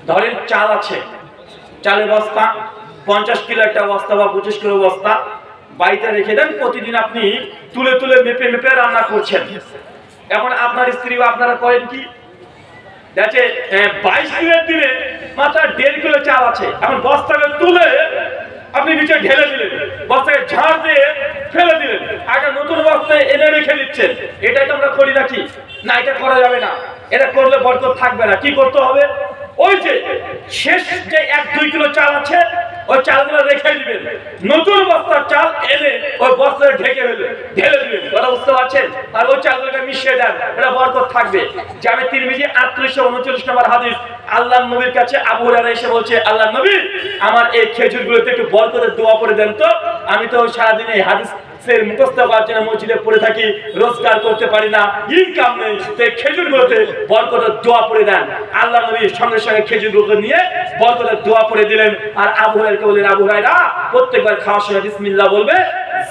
ধরেন চাল আছে, চালের বস্তা 50 কিলো একটা বস্তা বা 25 কিলো বস্তা বাড়িতে রেখে দেন। প্রতিদিন আপনি তুলে তুলে মেপে মেপে রান্না করছেন। এখন আপনার স্ত্রী আপনারা করেন কি, দেখে 22 কিলোর দিনে মাত্র 1.5 কিলো চাল আছে, এখন বস্তাকে তুলে আপনি নিচে ঢেলে দিলেন, বস্তাকে ঝাড় দিয়ে ফেলে দিলেন, একটা নতুন বস্তায় এনে রেখে দিচ্ছেন। এটাই তো আমরা করি নাকি? না, এটা করা যাবে না, এটা করলে বরকত থাকবে না। কি করতে হবে? ওই যে শেষ যে 1-2 কিলো চাল আছে ওই চালগুলো রেখে দিবেন, নতুন বস্তার চাল এনে ওই বস্তায় ঢেকে ঢেলে দিবেন। কথা বুঝতে পারছেন? আর ওই চালগুলোকে মিশিয়ে দেন, এটা বরকত থাকবে। জামে তিরমিজি 3839 নম্বর হাদিস, আল্লাহর নবীর কাছে আবু হুরায়রা এসে বলছে, আল্লাহর নবী আমার এই খেজুরগুলোতে একটু বরকতের দোয়া করে দেন তো, আমি তো সারাদিন এই হাদিস মুখস্থ করার জন্য মসজিদে পড়ে থাকি, রোজগার করতে পারি না, ইনকাম নেই, তাই খেজুরগুলোতে বরকতের দোয়া পড়ে দেন। আল্লাহ নবী সঙ্গে সঙ্গে খেজুরগুলো নিয়ে বরকতের দোয়া পড়ে দিলেন। আর আবু হুরায়রাকে বললেন, আবু হুরায়রা প্রত্যেকবার খাওয়ার সময় বিসমিল্লাহ বলবে,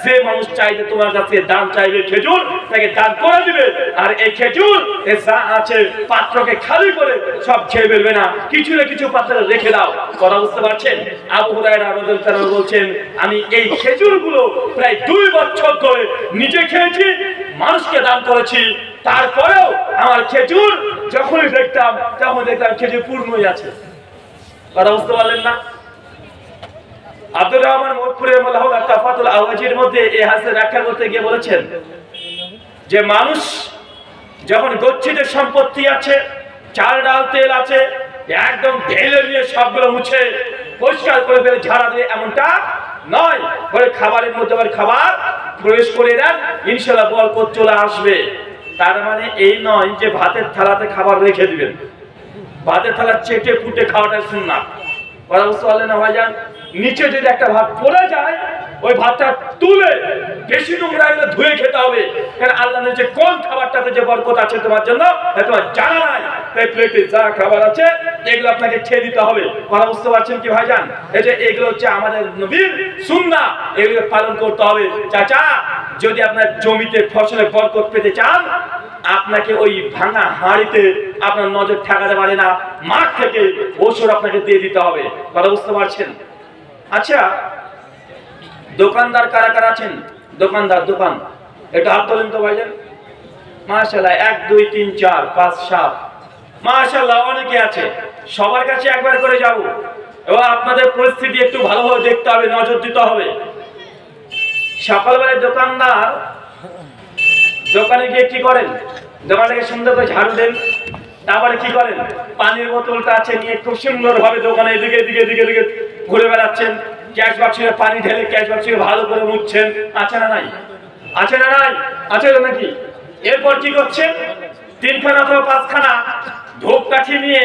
যে মানুষ চাইবে তোমার কাছে দান চাইবে খেজুর, তাকে দান করে দিবে। আর এই খেজুর যা আছে পাত্রকে খালি করে সব খেয়ে ফেলবে না, কিছু না কিছু পাত্রে রেখে দাও। কথা বুঝতে পারছেন? আবু হুরায়রা রাদিয়াল্লাহু তাআলা বলছেন, আমি এই খেজুরগুলো প্রায় 2 বছর ধরে নিজে খেয়েছি, মানুষকে দান করেছি, তারপরেও আমার খেজুর যখনই দেখতাম তখন দেখতাম খেজুর পূর্ণই আছে। কথা বুঝতে পারলেন না? আব্দুর রহমান মোহাম্মদপুরের মাওলানা তাফাতুল আওয়াজির মধ্যে এই হাদিসের ব্যাখ্যা করতে গিয়ে বলেছেন যে মানুষ যখন গচ্ছিত সম্পত্তি আছে, চাল ডাল তেল আছে, একদম ঢেলে নিয়ে সবগুলো মুছে পরিষ্কার করে ফেলে ঝাড়া দিয়ে এমনটা নয়, বলে খাবারের মধ্যে আবার খাবার প্রবেশ করে দেন, ইনশাআল্লাহ বরকত চলে আসবে। তার মানে এই নয় যে ভাতের থালাতে খাবার রেখে দিবেন, ভাতের থালা চেটে ফুটে খাওয়াটা সুন্নাত। কথা বুঝতে পারলেন না ভাইজান? নিচে যদি একটা ভাত পড়ে যায় ওই ভাতটা তুলে বেশি নোংরা হলে ধুয়ে খেতে হবে, কারণ আল্লাহ যে কোন খাবারটাতে যে বরকত আছে তোমার জন্য তোমার জানা নাই। তাই প্লেটে যা খাবার আছে এগুলো আপনাকে খেয়ে দিতে হবে। কথা বুঝতে পারছেন কি ভাইজান? এই যে এগুলো হচ্ছে আমাদের নবীর সুন্নাহ, এগুলো পালন করতে হবে। চাচা, যদি আপনার জমিতে ফসলের বরকত পেতে চান, আপনাকে ওই ভাঙা হাঁড়িতে আপনার নজর ঠেকাতে পারে না, মাঠ থেকে ওষুধ আপনাকে দিয়ে দিতে হবে। কথা বুঝতে পারছেন? আচ্ছা, দোকানদার কারা কারা আছেন? দোকানদার, দোকান এটা হাত তোলেন তো ভাইজান। মাশাআল্লাহ, 1 2 3 4 5 7 মাশাআল্লাহ অনেকে আছে। সবার কাছে একবার করে যাব, এবং আপনাদের পরিস্থিতি একটু ভালোভাবে দেখতে হবে, নজর দিতে হবে। সকালবেলায় দোকানদার দোকানে গিয়ে কি করেন? দোকানটাকে সুন্দর করে ঝাড়ু দেন, তারপরে কি করেন? পানির বোতলটা আছে নিয়ে খুব সুন্দর ভাবে দোকানে এদিকে এদিকে এদিকে এদিকে ঘুরে বেড়াচ্ছেন, ক্যাশ বাক্সে পানি ঢেলে ক্যাশ বাক্সে ভালো করে মুছছেন। আছে না নাই? আছে না নাই? আছে নাকি? এরপর কি করছেন? 3খানা অথবা 5খানা ধূপকাঠি নিয়ে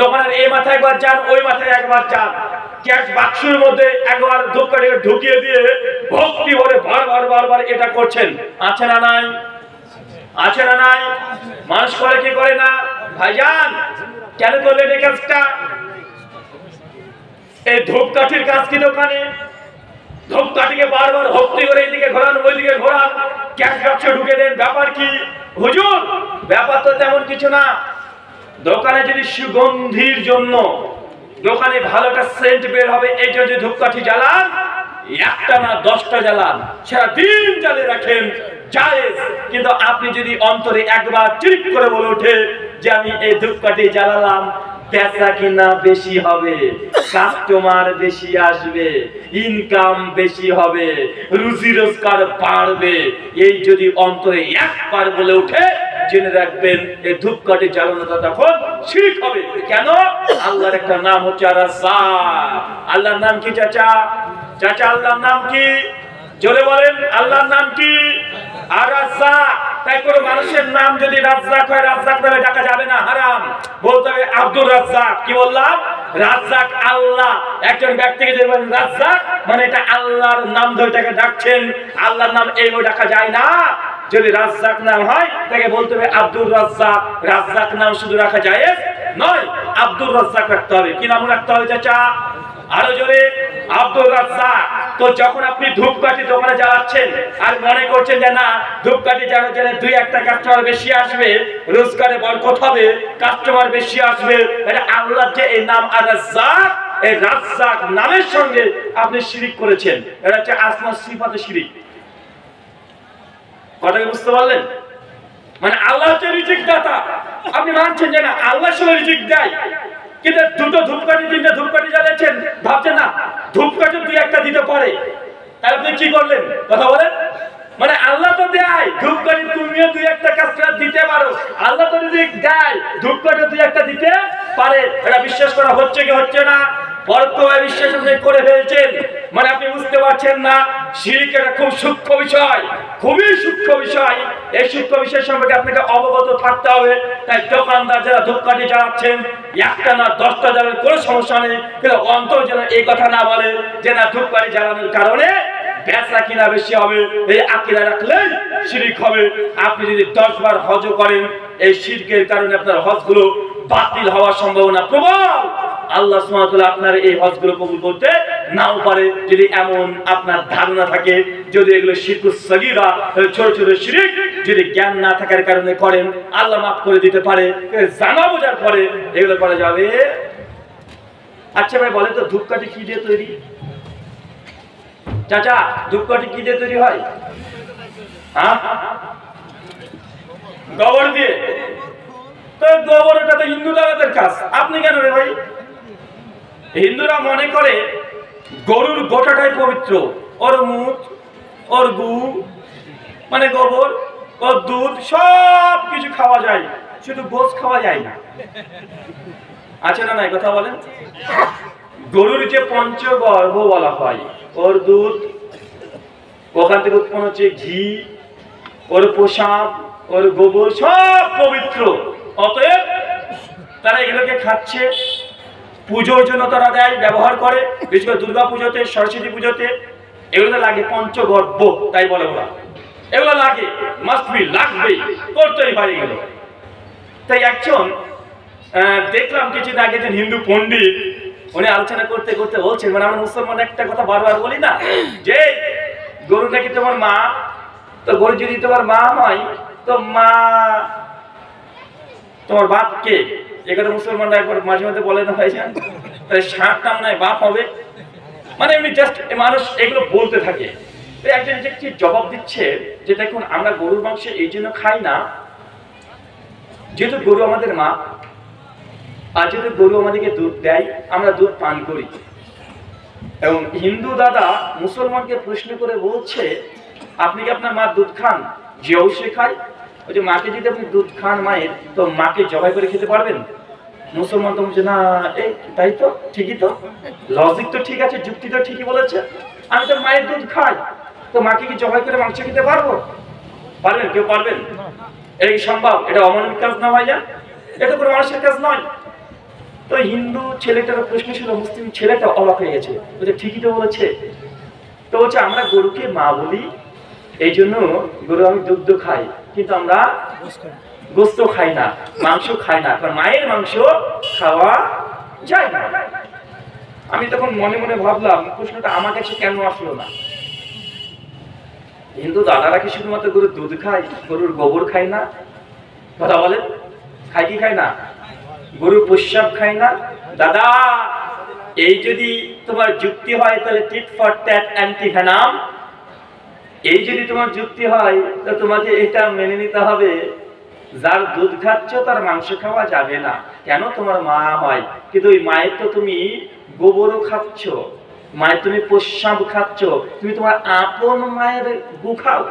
দোকানের এই মাথায় একবার যান, ওই মাথায় একবার যান, ক্যাশ বাক্সের মধ্যে একবার ধূপকাঠি ঢুকিয়ে দিয়ে ভক্তি ভরে বারবার বারবার এটা করছেন। আছে না নাই? আছে না নাই? মানুষ করে কি করে না? ভাইজান কেন করলেন এই কাজটা? এই ধূপকাঠির কাজ কি দোকানে? ধূপকাঠিকে বারবার ভক্তি করে এইদিকে ঘোরান ওইদিকে ঘোরান, ক্যাশ বাক্সে ঢুকে দেন, ব্যাপার কি হুজুর? ব্যাপার তো তেমন কিছু না। দোকানে যদি সুগন্ধির জন্য দোকানে ভালো একটা সেন্ট বের হবে, এই যে ধূপকাঠি জ্বালান, একটা না 10টা জ্বালান, সারাদিন জ্বালিয়ে রাখেন, জায়েজ। কিন্তু আপনি যদি অন্তরে একবার চিৎ করে বলে ওঠে যে আমি এই ধূপকাঠি জ্বালালাম, বেচা কিনা বেশি হবে, কাস্টমার বেশি আসবে, ইনকাম বেশি হবে, রুজি রোজগার বাড়বে, এই যদি অন্তরে একবার বলে ওঠে, জেনে রাখবেন এই ধূপকাঠি জ্বালানোটা তখন শিরক হবে। কেন? আল্লাহর একটা নাম হচ্ছে আর-রাজ্জাক। আল্লাহর নাম কি চাচা? চাচা আল্লাহর নাম কি? জোরে বলেন, আল্লাহর নাম কি? আর-রাজ্জাক। তাই কোনো মানুষের নাম যদি রাজ্জাক হয়, রাজ্জাক নামে ডাকা যাবে না, হারাম। বলতে হবে আব্দুর রাজ্জাক। কি বললাম? রাজ্জাক আল্লাহ। একজন ব্যক্তিকে যদি বলেন রাজ্জাক, মানে এটা আল্লাহর নাম ধরে তাকে ডাকছেন, আল্লাহর নাম এইভাবে ডাকা যায় না। যদি রাজ্জাক নাম হয় তাকে বলতে হবে আব্দুর রাজ্জাক। রাজ্জাক নাম শুধু রাখা জায়েজ নয়। আব্দুর রাজ্জাক রাখতে হবে। কি নাম রাখতে হবে চাচা? আরো জোরে, আব্দুর রাজ্জাক। তো যখন আপনি ধূপকাঠি দোকানে যাচ্ছেন আর মনে করছেন যে না ধূপকাঠি জানার জন্য 2-1টা কাস্টমার বেশি আসবে, রোজগারে বরকত হবে, কাস্টমার বেশি আসবে, এটা আল্লাহর যে এই নাম আর রাজ্জাক, এই রাজ্জাক নামের সঙ্গে আপনি শিরিক করেছেন। এটা হচ্ছে আসমার সিফাতে শিরিক। কথা কি বুঝতে পারলেন? মানে আল্লাহ হচ্ছে রিজিক দাতা, আপনি মানছেন যে না আল্লাহ সঙ্গে রিজিক দেয়, কিন্তু দুটো ধূপকাঠি 3টে ধূপকাঠি জ্বালাচ্ছেন, ভাবছেন না ধূপকাঠি 2-1টা দিতে পারে, তাহলে আপনি কি করলেন? কথা বলেন। মানে আল্লাহ তো দেয় ধূপকাঠি, তুমিও 2-1টা কাস্টমার দিতে পারো, আল্লাহ তো রিজিক দেয়, ধূপকাঠি 2-1টা দিতে পারে। এটা বিশ্বাস করা হচ্ছে কি হচ্ছে না? পরোক্ষভাবে বিশ্বাস করে ফেলছেন। মানে আপনি বুঝতে পারছেন না শিরক একটা খুব সূক্ষ্ম বিষয়, খুবই সূক্ষ্ম বিষয়। এই সূক্ষ্ম বিষয় সম্পর্কে আপনাকে অবগত থাকতে হবে। তাই দোকানদার যারা ধূপকাঠি জ্বালাচ্ছেন, 1টা না 10টা জ্বালান কোনো সমস্যা নেই, কিন্তু অন্তর যেন এই কথা না বলে যে না ধূপকাঠি জ্বালানোর কারণে বেচা কিনা বেশি হবে, এই আকীদা রাখলেন শিরক হবে। আপনি যদি 10 বার হজ করেন, এই শিরকের কারণে আপনার হজগুলো বাতিল হওয়ার সম্ভাবনা প্রবল। আল্লাহ সুবহানাহু ওয়া তাআলা আপনার এই হজগুলো কবুল করতে নাও পারে, যদি এমন আপনার ধারণা থাকে। যদি এগুলো শিরকুস সগীরা, ছোট ছোট শিরক যদি জ্ঞান না থাকার কারণে করেন, আল্লাহ মাফ করে দিতে পারে। জানা বোঝার পরে এগুলো করা যাবে। আচ্ছা ভাই বলেন তো ধূপকাঠি কি দিয়ে তৈরি? চাচা ধূপকাঠি কি দিয়ে তৈরি হয়? গোবর দিয়ে। তো গোবর এটা তো হিন্দু দাদাদের কাজ, আপনি কেন রে ভাই? হিন্দুরা মনে করে গরুর গোটাটাই পবিত্র, ওর মুখ, ওর গু, মানে গোবর, ওর দুধ সব কিছু খাওয়া যায়, শুধু গোশ খাওয়া যায় না। আছে না নাই কথা বলেন? গরুর যে পঞ্চগর্ভ বলা হয়, ওর দুধ, ওখান থেকে উৎপন্ন হচ্ছে ঘি, ওর পোশাক, ওর গোবর সব পবিত্র। অতএব তারা এগুলোকে খাচ্ছে, পুজোর জন্য তারা দেয়, ব্যবহার করে, বিশেষ করে দুর্গা পুজোতে, সরস্বতী পুজোতে এগুলো লাগে পঞ্চগর্ভ, তাই বলে ওরা। এগুলো লাগে, মাস্ট বি, লাগবেই, করতেই পারে এগুলো। তাই একজন দেখলাম কিছুদিন আগে যে হিন্দু পণ্ডিত, উনি আলোচনা করতে করতে বলছেন, মানে আমরা মুসলমান একটা কথা বারবার বলি না যে গরুটা কি তোমার মা? তো গরু যদি তোমার মা হয়, তো মা তোমার বাপ কে? এ কথা মুসলমানরা একবার মাঝে মাঝে বলে না ভাই যান, তাই ষাঁড়টা মনে হয় বাপ হবে। মানে এমনি জাস্ট মানুষ এগুলো বলতে থাকে। একজন যে জবাব দিচ্ছে যে দেখুন আমরা গরুর মাংস এই জন্য খাই না, যেহেতু গরু আমাদের মা, আর যেহেতু গরু আমাদেরকে দুধ দেয়, আমরা দুধ পান করি। এবং হিন্দু দাদা মুসলমানকে প্রশ্ন করে বলছে আপনি কি আপনার মা দুধ খান? যে অবশ্যই খাই। ওই যে মাকে যদি আপনি দুধ খান মায়ের, তো মাকে জবাই করে খেতে পারবেন? মুসলমান তো বলছে না, এই তাই তো, ঠিকই তো, লজিক তো ঠিক আছে, যুক্তি তো ঠিকই বলেছে, আমি তো মায়ের দুধ খাই, তো মাকে কি জবাই করে মাংস খেতে পারবো? পারবেন? কেউ পারবেন? এটা কি সম্ভব? এটা অমানবিক কাজ না ভাইয়া, এটা কোনো মানুষের কাজ নয়। তো হিন্দু ছেলেটার প্রশ্ন ছিল, মুসলিম ছেলেটা অবাক হয়ে গেছে, বলছে ঠিকই তো বলেছে। তো বলছে আমরা গরুকে মা বলি, এই জন্য গরু আমি দুধ খাই, কিন্তু আমরা গোস্ত খাই না, মাংস খাই না, কারণ মায়ের মাংস খাওয়া যায় না। আমি তখন মনে মনে ভাবলাম প্রশ্নটা আমার কাছে কেন আসলো না? হিন্দু দাদারা কি শুধুমাত্র গরুর দুধ খায়, গরুর গোবর খায় না? কথা বলেন, খায় কি খায় না? গরুর প্রস্রাব খায় না? দাদা এই যদি তোমার যুক্তি হয় তাহলে tit for tat anti venom. এই যদি তোমার যুক্তি হয় তো তোমাকে এটা মেনে নিতে হবে, যার দুধ খাচ্ছ তার মাংস খাওয়া যাবে না। কেন? তোমার মা হয়, কিন্তু ওই মায়ের তো তুমি গোবরও খাচ্ছ, মায়ের তুমি প্রস্রাব খাচ্ছ, তুমি তোমার আপন মায়ের গু খাও।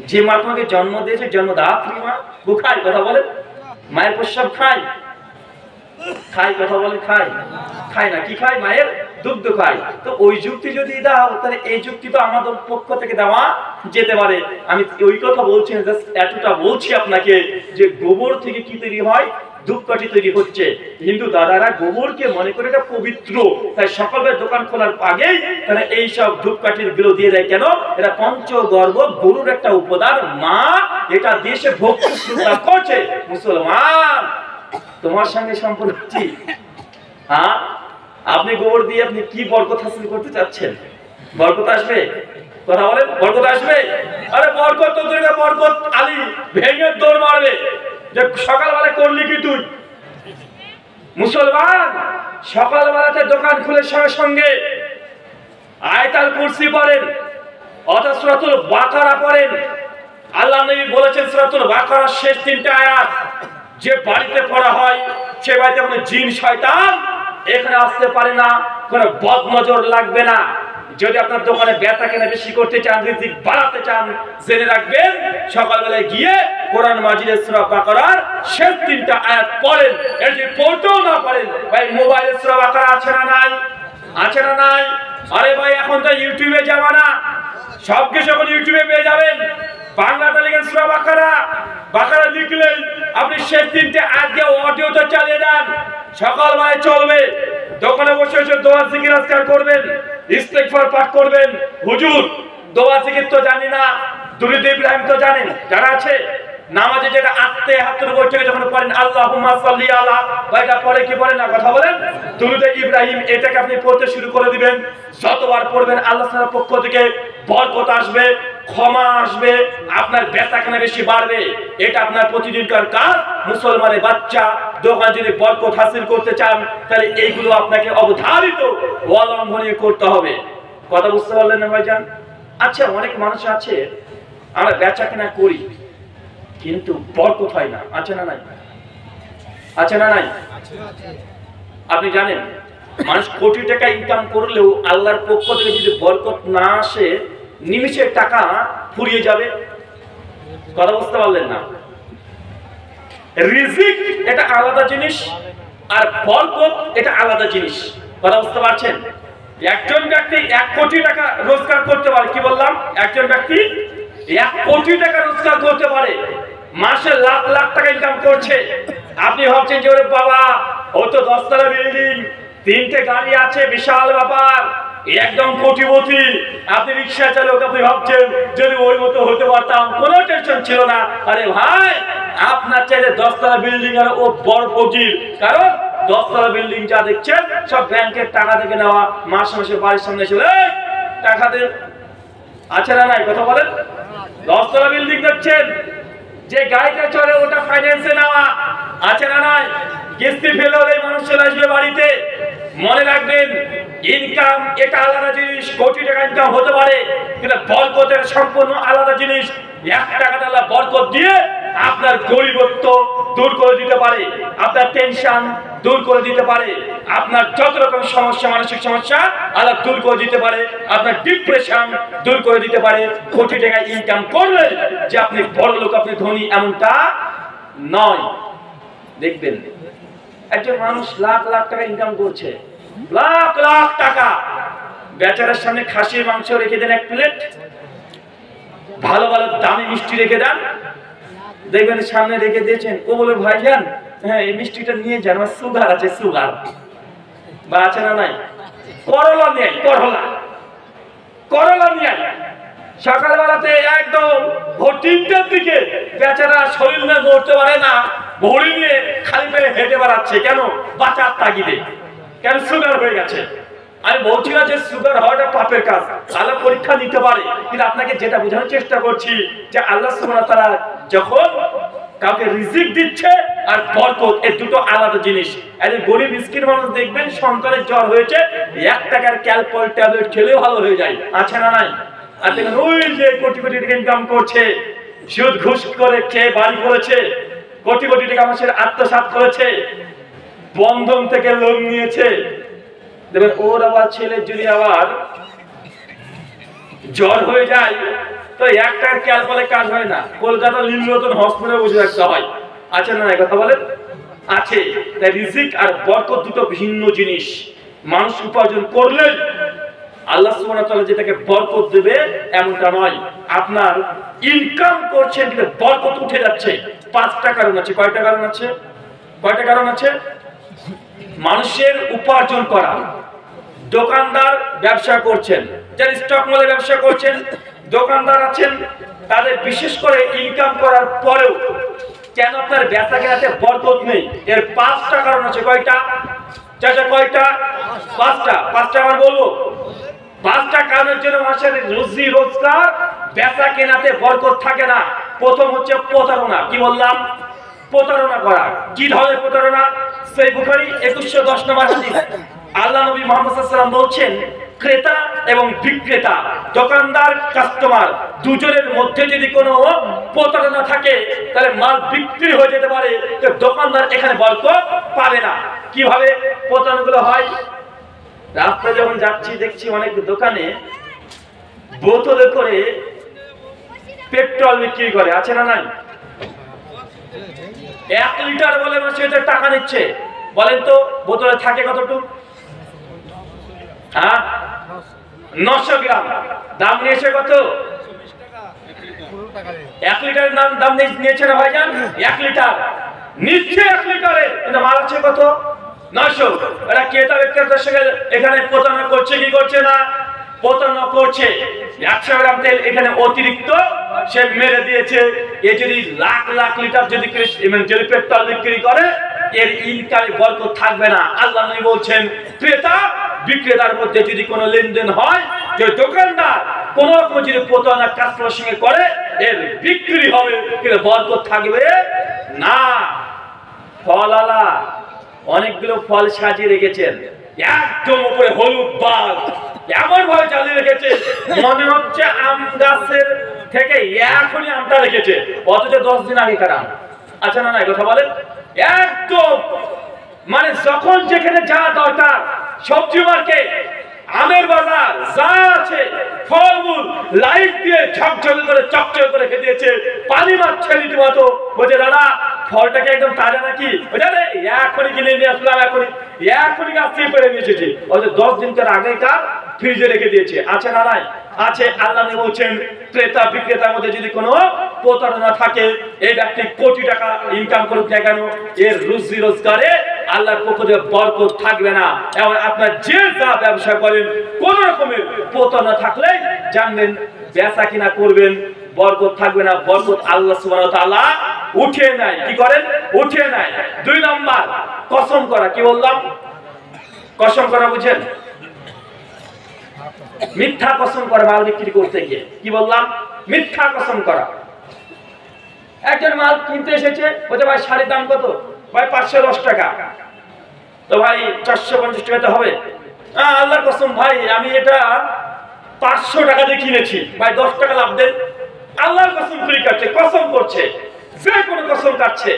যে মা তোমাকে জন্ম দিয়েছে, জন্মদাত্রী মা, গু খায়। কথা বলেন, মায়ের প্রস্রাব খায়? খায়? কথা বলে খায়? খায় না। কি খায়? মায়ের দুগ্ধ খায়। তো ওই যুক্তি যদি দাও, তাহলে এই যুক্তি তো আমাদের পক্ষ থেকে দেওয়া যেতে পারে। আমি ওই কথা বলছি না, জাস্ট এতটা বলছি আপনাকে যে গোবর থেকে কি তৈরি হয়? ধূপকাঠি তৈরি হচ্ছে। হিন্দু দাদারা গোবরকে মনে করে এটা পবিত্র, তাই সকালের দোকান খোলার আগেই তারা এইসব ধূপকাঠির গুলো দিয়ে দেয়। কেন? এটা পঞ্চগর্ভ, গরুর একটা উপাদান, মা এটা দেশে ভক্তি শ্রদ্ধা করছে। মুসলমান তোমার সঙ্গে সম্পর্ক কি? হ্যাঁ, আপনি গোবর দিয়ে আপনি কি বরকত হাসিল করতে চাচ্ছেন? বরকত আসবে? কথা বলেন, বরকত আসবে? আরে বরকত তো তোর বরকত আলী ভেঙে দৌড় মারবে যে সকালবেলা করলি কি তুই? মুসলমান সকালবেলাতে দোকান খুলে সঙ্গে সঙ্গে আয়াতুল কুরসি পড়েন অথবা সূরাতুল বাকারা পড়েন। আল্লাহ নবী বলেছেন সূরাতুল বাকারার শেষ 3টা আয়াত যে বাড়িতে পড়া হয় সে বাড়িতে কোনো জিন শয়তান এখানে আসতে পারে না, কোনো বদনজর লাগবে না। যদি আপনার দোকানে বেচা কেনা বেশি করতে চান, রিজিক বাড়াতে চান, জেনে রাখবেন সকালবেলায় গিয়ে কোরআন মাজিদের সূরা বাকারার শেষ 3টা আয়াত পড়েন। এর যদি পড়তেও না পারেন ভাই মোবাইলে সূরা বাকারা আছে না নাই? আছে না নাই? আরে ভাই এখন তো ইউটিউবে জামানা, সবকিছু এখন ইউটিউবে পেয়ে যাবেন। বাংলাতে লিখেন সূরা বাকারা, বাকারা লিখলেন আপনি শেষ 3টে আয়াত দিয়ে অডিওতে চালিয়ে দেন, সকালবেলায় চলবে। দোকানে বসে বসে দোয়া জিকির আজকার করবেন, ইস্তেগফার পাঠ করবেন। হুজুর দোয়া জিকির তো জানি না, দুরূদ ইব্রাহিম তো জানেন যারা আছে, নামাজে যেটা আত্তে হাতের উপর থেকে যখন পড়েন আল্লাহুম্মা সাল্লি আলা, এটা পড়ে কি পড়ে না? কথা বলেন। দুরূদ ইব্রাহিম এটাকে আপনি পড়তে শুরু করে দিবেন। যতবার পড়বেন আল্লাহ তাআলার পক্ষ থেকে বরকত আসবে, ক্ষমা আসবে, আপনার বেচাকেনা বেশি বাড়বে। এটা আপনার প্রতিদিনকার কাজ। মুসলমানের বাচ্চা দোকান যদি বরকত হাসিল করতে চান তাহলে এইগুলো আপনাকে অবধারিত অবলম্বন করতে হবে। কথা বুঝতে পারলেন না ভাইজান? আচ্ছা, অনেক মানুষ আছে আমরা বেচাকেনা করি কিন্তু বরকত হয় না, আছে না নাই? আছে না নাই? আপনি জানেন মানুষ কোটি টাকা ইনকাম করলেও আল্লাহর পক্ষ থেকে যদি বরকত না আসে নিমিষের টাকা ফুরিয়ে যাবে। কথা বুঝতে পারলেন না? রিজিক এটা আলাদা জিনিস আর বরকত এটা আলাদা জিনিস। কথা বুঝতে পারছেন? একজন ব্যক্তি 1 কোটি টাকা রোজগার করতে পারে, কি বললাম? একজন ব্যক্তি 1 কোটি টাকা রোজগার করতে পারে, মাসে লাখ লাখ টাকা ইনকাম করছে। আপনি ভাবছেন যে ওরে বাবা ও তো 10 তলা বিল্ডিং, 3টে গাড়ি আছে, বিশাল ব্যাপার, একদম কোটিপতি। আপনি রিক্সা চালক, আপনি ভাবছেন যদি ওই মতো হতে পারতাম কোনো টেনশন ছিল না। আরে ভাই আপনার চাইলে 10 তলা বিল্ডিং আর ও বড় ফকির, কারণ 10 তলা বিল্ডিং যা দেখছেন সব ব্যাংকের টাকা থেকে নেওয়া, মাসে মাসে বাড়ির সামনে এসে টাকা দেন, আছে না নাই? কথা বলেন। 10 তলা বিল্ডিং দেখছেন, যে গাড়িটা চলে ওটা ফাইন্যান্সে নেওয়া, আছে না নাই? কিস্তি ফেলে হলে মানুষ চলে আসবে বাড়িতে। মনে রাখবেন ইনকাম এটা আলাদা জিনিস, কোটি টাকা ইনকাম হতে পারে কিন্তু বরকতের সম্পূর্ণ আলাদা জিনিস। 1 টাকা আল্লাহ বরকত দিয়ে আপনার গরিবত্ব দূর করে দিতে পারে, আপনার টেনশন দূর করে দিতে পারে, আপনার যত রকম সমস্যা, মানসিক সমস্যা আল্লাহ দূর করে দিতে পারে, আপনার ডিপ্রেশন দূর করে দিতে পারে। কোটি টাকা ইনকাম করলে যে আপনি বড় লোক, আপনি ধনী এমনটা নয়। দেখবেন একজন মানুষ লাখ লাখ টাকা ইনকাম করছে, লাখ লাখ টাকা, বেচারার সামনে খাসির মাংস রেখে দেন 1 প্লেট, ভালো ভালো দামি মিষ্টি রেখে দেন, দেখবেন সামনে রেখে দিয়েছেন, ও বলে ভাইজান হ্যাঁ এই মিষ্টিটা নিয়ে যান, আমার সুগার আছে, সুগার। বা আছে না নাই? করলা নিয়ে, করলা নিয়ে সকালবেলাতে একদম ভোর 3টার দিকে বেচারা শরীর নিয়ে নড়তে পারে না, ভরি নিয়ে খালি পেয়ে হেঁটে বেড়াচ্ছে। কেন? বাঁচার তাগিদে। কেন? সুগার হয়ে গেছে। আমি বলছি না যে সুগার হওয়াটা পাপের কাজ, আল্লাহ পরীক্ষা নিতে পারে, কিন্তু আপনাকে যেটা বোঝানোর চেষ্টা করছি যে আল্লাহ সুবহানাহু ওয়া তাআলা যখন কাউকে রিজিক দিচ্ছে আর বরকত, এই দুটো আলাদা জিনিস। একজন গরিব মিসকিন মানুষ দেখবেন সন্তানের জ্বর হয়েছে, 1 টাকার ক্যালপল ট্যাবলেট খেলেও ভালো হয়ে যায়, আছে না নাই? আর দেখেন ওই যে কোটি কোটি টাকা ইনকাম করছে, সুদ ঘুষ করে খেয়ে বাড়ি করেছে, কোটি কোটি টাকা মানুষের আত্মসাৎ করেছে, বন্ধন থেকে লোন নিয়েছে, দেখবেন ওর আবার ছেলে যদি আবার জ্বর হয়ে যায় তো 1 টাকার ক্যালপলে কাজ হয় না, কলকাতা নীলরতন হসপিটালে বসে থাকতে হয়, আছে না? কথা বলেন। আছে। তাই রিজিক আর বরকত দুটো ভিন্ন জিনিস। মানুষ উপার্জন করলে আল্লাহ সুবহানাহু ওয়া তাআলা যেটাকে বরকত দেবে এমনটা নয়। আপনার ইনকাম করছেন কিন্তু বরকত উঠে যাচ্ছে। 5টা কারণ আছে। কয়টা কারণ আছে? কয়টা কারণ আছে? মানুষের উপার্জন করা, দোকানদার ব্যবসা করছেন, যারা স্টক মালে ব্যবসা করছেন, দোকানদার আছেন, তাদের বিশেষ করে ইনকাম করার পরেও কেন আপনার বেচা কেনাতে বরকত নেই? এর 5টা কারণ আছে। কয়টা চাচা? কয়টা? 5টা। 5টা কারণ বলবো। 5টা কারণের জন্য মানুষের রুজি রোজগার বেচা কেনাতে বরকত থাকে না। প্রথম হচ্ছে প্রতারণা। কি বললাম? প্রতারণা করা। কি ধরনের প্রতারণা? সহিহ বুখারী 2110 নম্বর হাদিস। আল্লাহ নবী মুহাম্মদ সাল্লাল্লাহু আলাইহি ওয়াসাল্লাম বলছেন, ক্রেতা এবং বিক্রেতা, দোকানদার কাস্টমার দুজনের মধ্যে যদি কোনো প্রতারণা থাকে তাহলে মাল বিক্রি হয়ে যেতে পারে, তো দোকানদার এখানে বরকত পাবে না। কিভাবে প্রতারণাগুলো হয়? রাস্তায় যখন যাচ্ছি দেখছি অনেক দোকানে বোতলে করে পেট্রোল বিক্রি করে। আছে না নাই? 1 লিটার বলে সেটা টাকা নিচ্ছে। বলেন তো বোতলে থাকে কতটুকু? 900 গ্রাম। দাম নিয়েছে কত? 1 লিটারের দাম নিয়েছে না ভাইজান? 1 লিটার নিচ্ছে 1 লিটারে, কিন্তু মাল আছে কত? 900। এরা ক্রেতা বিক্রেতার সঙ্গে এখানে প্রতারণা করছে কি করছে না? প্রতারণা করছে। 100 গ্রাম তেল এখানে অতিরিক্ত সে মেরে দিয়েছে। এ যদি লাখ লাখ লিটার যদি পেট্রোল বিক্রি করে, এর ইনকামে বরকত থাকবে না। আল্লাহ নবী বলছেন, ক্রেতা বিক্রেতার মধ্যে যদি কোনো লেনদেন হয়, যে দোকানদার কোন রকম যদি প্রতারণা কাস্টমারের সঙ্গে করে, এর বিক্রি হবে কিন্তু বরকত থাকবে না। ফলালা অনেকগুলো ফল সাজিয়ে রেখেছেন, একদম উপরে হলুদ বাল এমন ভাবে চালিয়ে রেখেছে মনে হচ্ছে আম গাছের থেকে এখনই আমটা রেখেছে, অথচ 10 দিন আগেকার আম। আচ্ছা না না কথা বলেন? একদম মানে যখন যেখানে যা দরকার, সবজি মার্কেট, আমের বাজার যা আছে, ফলমূল লাইট দিয়ে ঝকঝকে করে চকচকে করে রেখে দিয়েছে। পানি মারছে রীতিমতো। বলছে দাদা ফলটাকে একদম তাজা নাকি? রে এখনই কিনে নিয়ে আসলাম, এখনই গাছ থেকে পেরে নিয়ে এসেছি, অথচ 10 দিনকার আগেকার ফ্রিজে রেখে দিয়েছে। আছে না নাই? আছে। আল্লাহ নবী বলছেন, ক্রেতা বিক্রেতার মধ্যে যদি কোনো প্রতারণা থাকে, এই ব্যক্তি কোটি টাকা ইনকাম করুক না কেন, এর রুজি রোজগারে আল্লাহর পক্ষ থেকে বরকত থাকবে না। এবং আপনার যে যা ব্যবসা করেন, কোন রকমের প্রতারণা থাকলে জানবেন বেচা কিনা করবেন, বরকত থাকবে না। বরকত আল্লাহ সুবহানাহু ওয়া তাআলা উঠিয়ে নেয়। কি করেন? উঠিয়ে নেয়। 2 নাম্বার কসম করা। কি বললাম? কসম করা বুঝেন? মিথ্যা কসম করে মাল বিক্রি করতে গিয়ে। কি বললাম? মিথ্যা কসম করা। একজন মাল কিনতে এসেছে, বলছে ভাই শাড়ির দাম কত? ভাই 510 টাকা। তো ভাই 450 টাকাতে হবে? আল্লাহর কসম ভাই আমি এটা 500 টাকা দিয়ে কিনেছি, ভাই 10 টাকা লাভ দেন। আল্লাহর কসম করে কাটছে, কসম করছে, যে কোনো কসম কাটছে।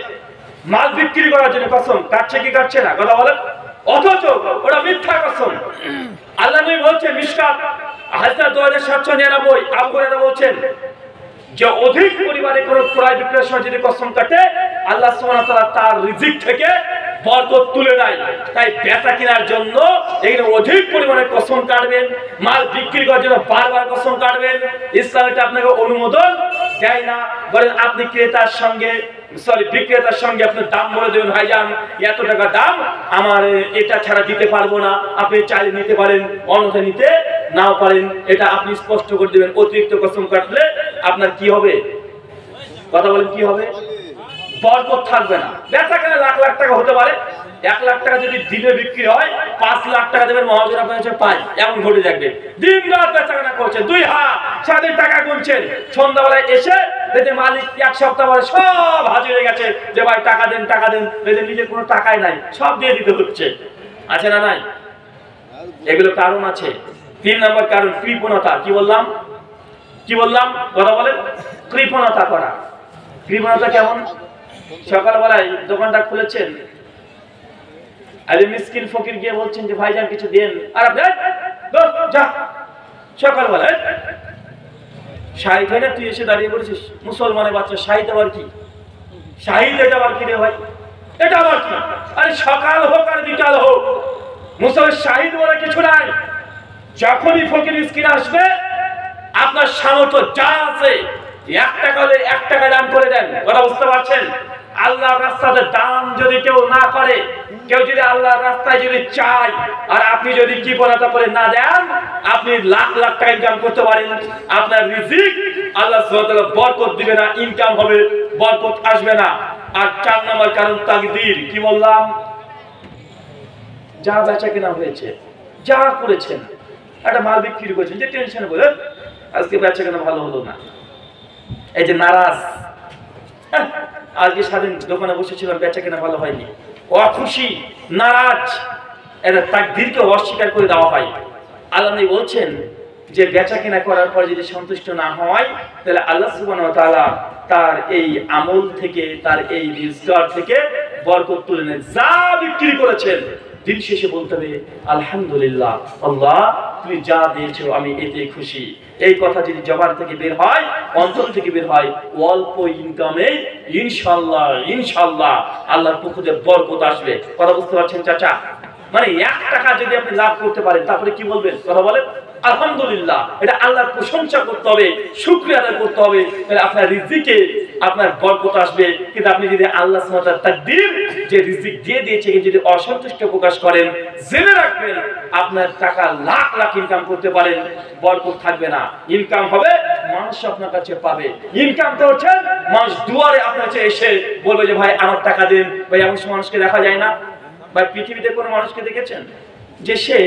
মাল বিক্রি করার জন্য কসম কাটছে কি কাটছে না? কথা বলেন। অথচ ওরা মিথ্যা কসম। আল্লাহ নবী বলছেন, মিশকাত হাদিস 2799, আবু হুরায়রা বলছেন যে অধিক পরিমাণে কোন ক্রয় বিক্রয়ের সময় যদি কসম কাটে, আল্লাহ সুবহানাহু ওয়া তাআলা তার রিজিক থেকে বরকত তুলে নেয়। তাই বেচা কেনার জন্য এখানে অধিক পরিমাণে কসম কাটবেন, মাল বিক্রি করার জন্য বারবার কসম কাটবেন। ইসলাম এটা আপনাকে অনুমোদন দেয় না। বলেন আপনি বিক্রেতার সঙ্গে আপনি দাম বলে দেবেন, ভাইজান এত টাকা দাম, আমার এটা ছাড়া দিতে পারবো না, আপনি চাইলে নিতে পারেন, অন্যথায় নিতে নাও পারেন। এটা আপনি স্পষ্ট করে দেবেন। অতিরিক্ত কসম কাটলে আপনার কি হবে? কথা বলেন কি হবে? বরকত থাকবে না। বেচা কেনা লাখ লাখ টাকা হতে পারে, 1 লাখ টাকা যদি দিনে বিক্রি হয়, 5 লাখ টাকা দেবেন মহাজন আপনার কাছে পায়, এমন ঘটে থাকবে। দিন রাত বেচা কেনা করছেন, 2 হাত সারাদিন টাকা গুনছেন, সন্ধ্যাবেলায় এসে দেখে মালিক 1 সপ্তাহ পরে সব হাজির হয়ে গেছে যে ভাই টাকা দেন টাকা দেন, নিজের কোনো টাকাই নাই, সব দিয়ে দিতে হচ্ছে। আছে না নাই? এগুলো কারণ আছে। 3 নম্বর কারণ কৃপণতা। কি বললাম? কি বললাম? কথা বলেন। কৃপণতা করা। কৃপণতা কেমন? সকালবেলায় দোকানটা খুলেছেন, আরে মিসকিন ফকির গিয়ে বলছেন যে ভাইজান কিছু দেন, আর আপনি যা সকালবেলায় শাহিদ হয় না, তুই এসে দাঁড়িয়ে পড়েছিস। মুসলমানের বাচ্চা শাহিদ আবার কি? শাহিদ এটা আবার কি রে ভাই? এটা আবার কি? আরে সকাল হোক আর বিকাল হোক, মুসলমান শাহিদ বলে কিছু নাই। যখনই ফকির মিসকিন আসবে, আপনার সামর্থ্য যা আছে 1 টাকা হলে 1 টাকা দান করে দেন। কথা বুঝতে পারছেন? আল্লাহর রাস্তাতে দান যদি কেউ না করে, কেউ যদি আল্লাহর রাস্তায় যদি চায়, আর আপনি যদি কৃপণতা করে না দেন, আপনি লাখ লাখ টাকা ইনকাম করতে পারেন, আপনার রিজিক আল্লাহ সুবহানাহু ওয়া তাআলা বরকত দিবে না, ইনকাম হবে, বরকত আসবে না। আর 4 নম্বর কারণ তাকদীর। কি বললাম? যা বেচা কেনা হয়েছে, যা করেছেন, একটা মাল বিক্রি করেছেন, যে টেনশনে বলে আজকে বেচা কেনা ভালো হলো না, এই যে নারাজ, আজকে সারাদিন দোকানে বসেছিলাম বেচা কেনা ভালো হয়নি, অখুশি, নারাজ, এটা তাকদীরকে অস্বীকার করে দেওয়া হয়। আল্লাহ নবী বলছেন যে বেচা কেনা করার পর যদি সন্তুষ্ট না হয়, তাহলে আল্লাহ সুবহানাহু ওয়া তাআলা তার এই আমল থেকে, তার এই রিজগার থেকে বরকত তুলে নেন। যা বিক্রি করেছেন দিন শেষে বলতে হবে আলহামদুলিল্লাহ, আল্লাহ তুমি যা দিয়েছো আমি এতে খুশি। এই কথা যদি জবান থেকে বের হয়, অন্তর থেকে বের হয়, অল্প ইনকামে ইনশাআল্লাহ ইনশাআল্লাহ আল্লাহর পক্ষ থেকে বরকত আসবে। কথা বুঝতে পারছেন চাচা? মানে 1 টাকা যদি আপনি লাভ করতে পারেন, তারপরে কি বলবেন? কথা বলেন আলহামদুলিল্লাহ। এটা আল্লাহর প্রশংসা করতে হবে, শুকরিয়া আদায় করতে হবে, তাহলে আপনার রিজিকে আপনার বরকত আসবে। কিন্তু আপনি যদি আল্লাহ সুবহানাহু ওয়া তাআলার তাকদীর যে রিজিক দিয়ে দিয়েছে যদি অসন্তুষ্ট প্রকাশ করেন, জেনে রাখবেন আপনার টাকা লাখ লাখ ইনকাম করতে পারেন, বরকত থাকবে না। ইনকাম হবে, মানুষ আপনার কাছে পাবে। ইনকাম তো হচ্ছে মানুষ দুয়ারে আপনার কাছে এসে বলবে যে ভাই আমার টাকা দিন। ভাই এমন মানুষকে দেখা যায় না? ভাই পৃথিবীতে কোনো মানুষকে দেখেছেন যে সে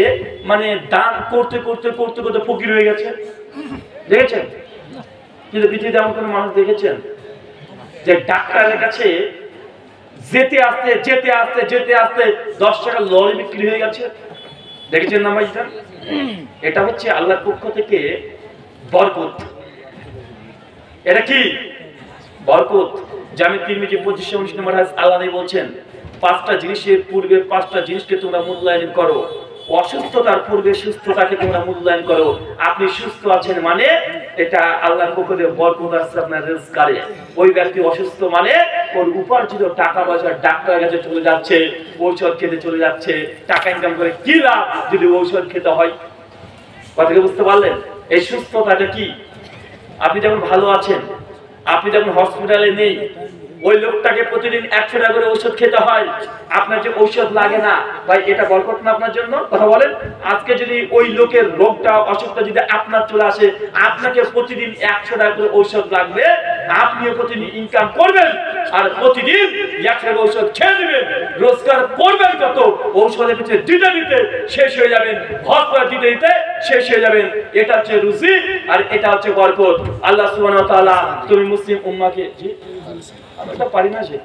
মানে দান করতে করতে করতে করতে ফকির হয়ে গেছে? দেখেছেন? কিন্তু পৃথিবীতে এমন কোনো মানুষ দেখেছেন যে ডাক্তারের কাছে যেতে আসতে যেতে আসতে যেতে আসতে 10 টাকা লরি বিক্রি হয়ে গেছে? দেখেছেন না ভাই? এটা হচ্ছে আল্লাহর পক্ষ থেকে বরকত। এটা কি বরকত? জামে তিরমিজি 2519 নম্বর হাদিস আল্লাহ নবী বলছেন 5টা জিনিসের পূর্বে 5টা জিনিসকে তোমরা মূল্যায়ন করো। অসুস্থতার পূর্বে সুস্থতাকে তোমরা মূল্যায়ন করো। আপনি সুস্থ আছেন মানে এটা আল্লাহর পক্ষ থেকে বরকত আসছে আপনার রিজকারে। ওই ব্যক্তি অসুস্থ মানে ওর উপার্জিত টাকা পয়সা ডাক্তারের কাছে চলে যাচ্ছে, ঔষধ খেতে চলে যাচ্ছে। টাকা ইনকাম করে কি লাভ যদি ঔষধ খেতে হয়? কথাকে বুঝতে পারলেন? এই সুস্থতাটা কি? আপনি যখন ভালো আছেন, আপনি যখন হসপিটালে নেই, ওই লোকটাকে প্রতিদিন 100 টাকা করে ঔষধ খেতে হয়, আপনার যে ঔষধ লাগে না, ভাই এটা বরকত না আপনার জন্য? কথা বলেন। আজকে যদি ওই লোকের রোগটা অসুখটা যদি আপনার চলে আসে, আপনাকে প্রতিদিন 100 টাকা করে ঔষধ লাগবে, আপনিও প্রতিদিন ইনকাম করবেন আর প্রতিদিন 100 টাকা ঔষধ খেয়ে নেবেন, রোজগার করবেন কত? ঔষধের পিছনে দিতে দিতে শেষ হয়ে যাবেন, হসপিটাল দিতে দিতে শেষ হয়ে যাবেন। এটা হচ্ছে রুজি আর এটা হচ্ছে বরকত। আল্লাহ সুবহানাহু ওয়া তাআলা তুমি মুসলিম উম্মাহকে জি আমরা পারি না যে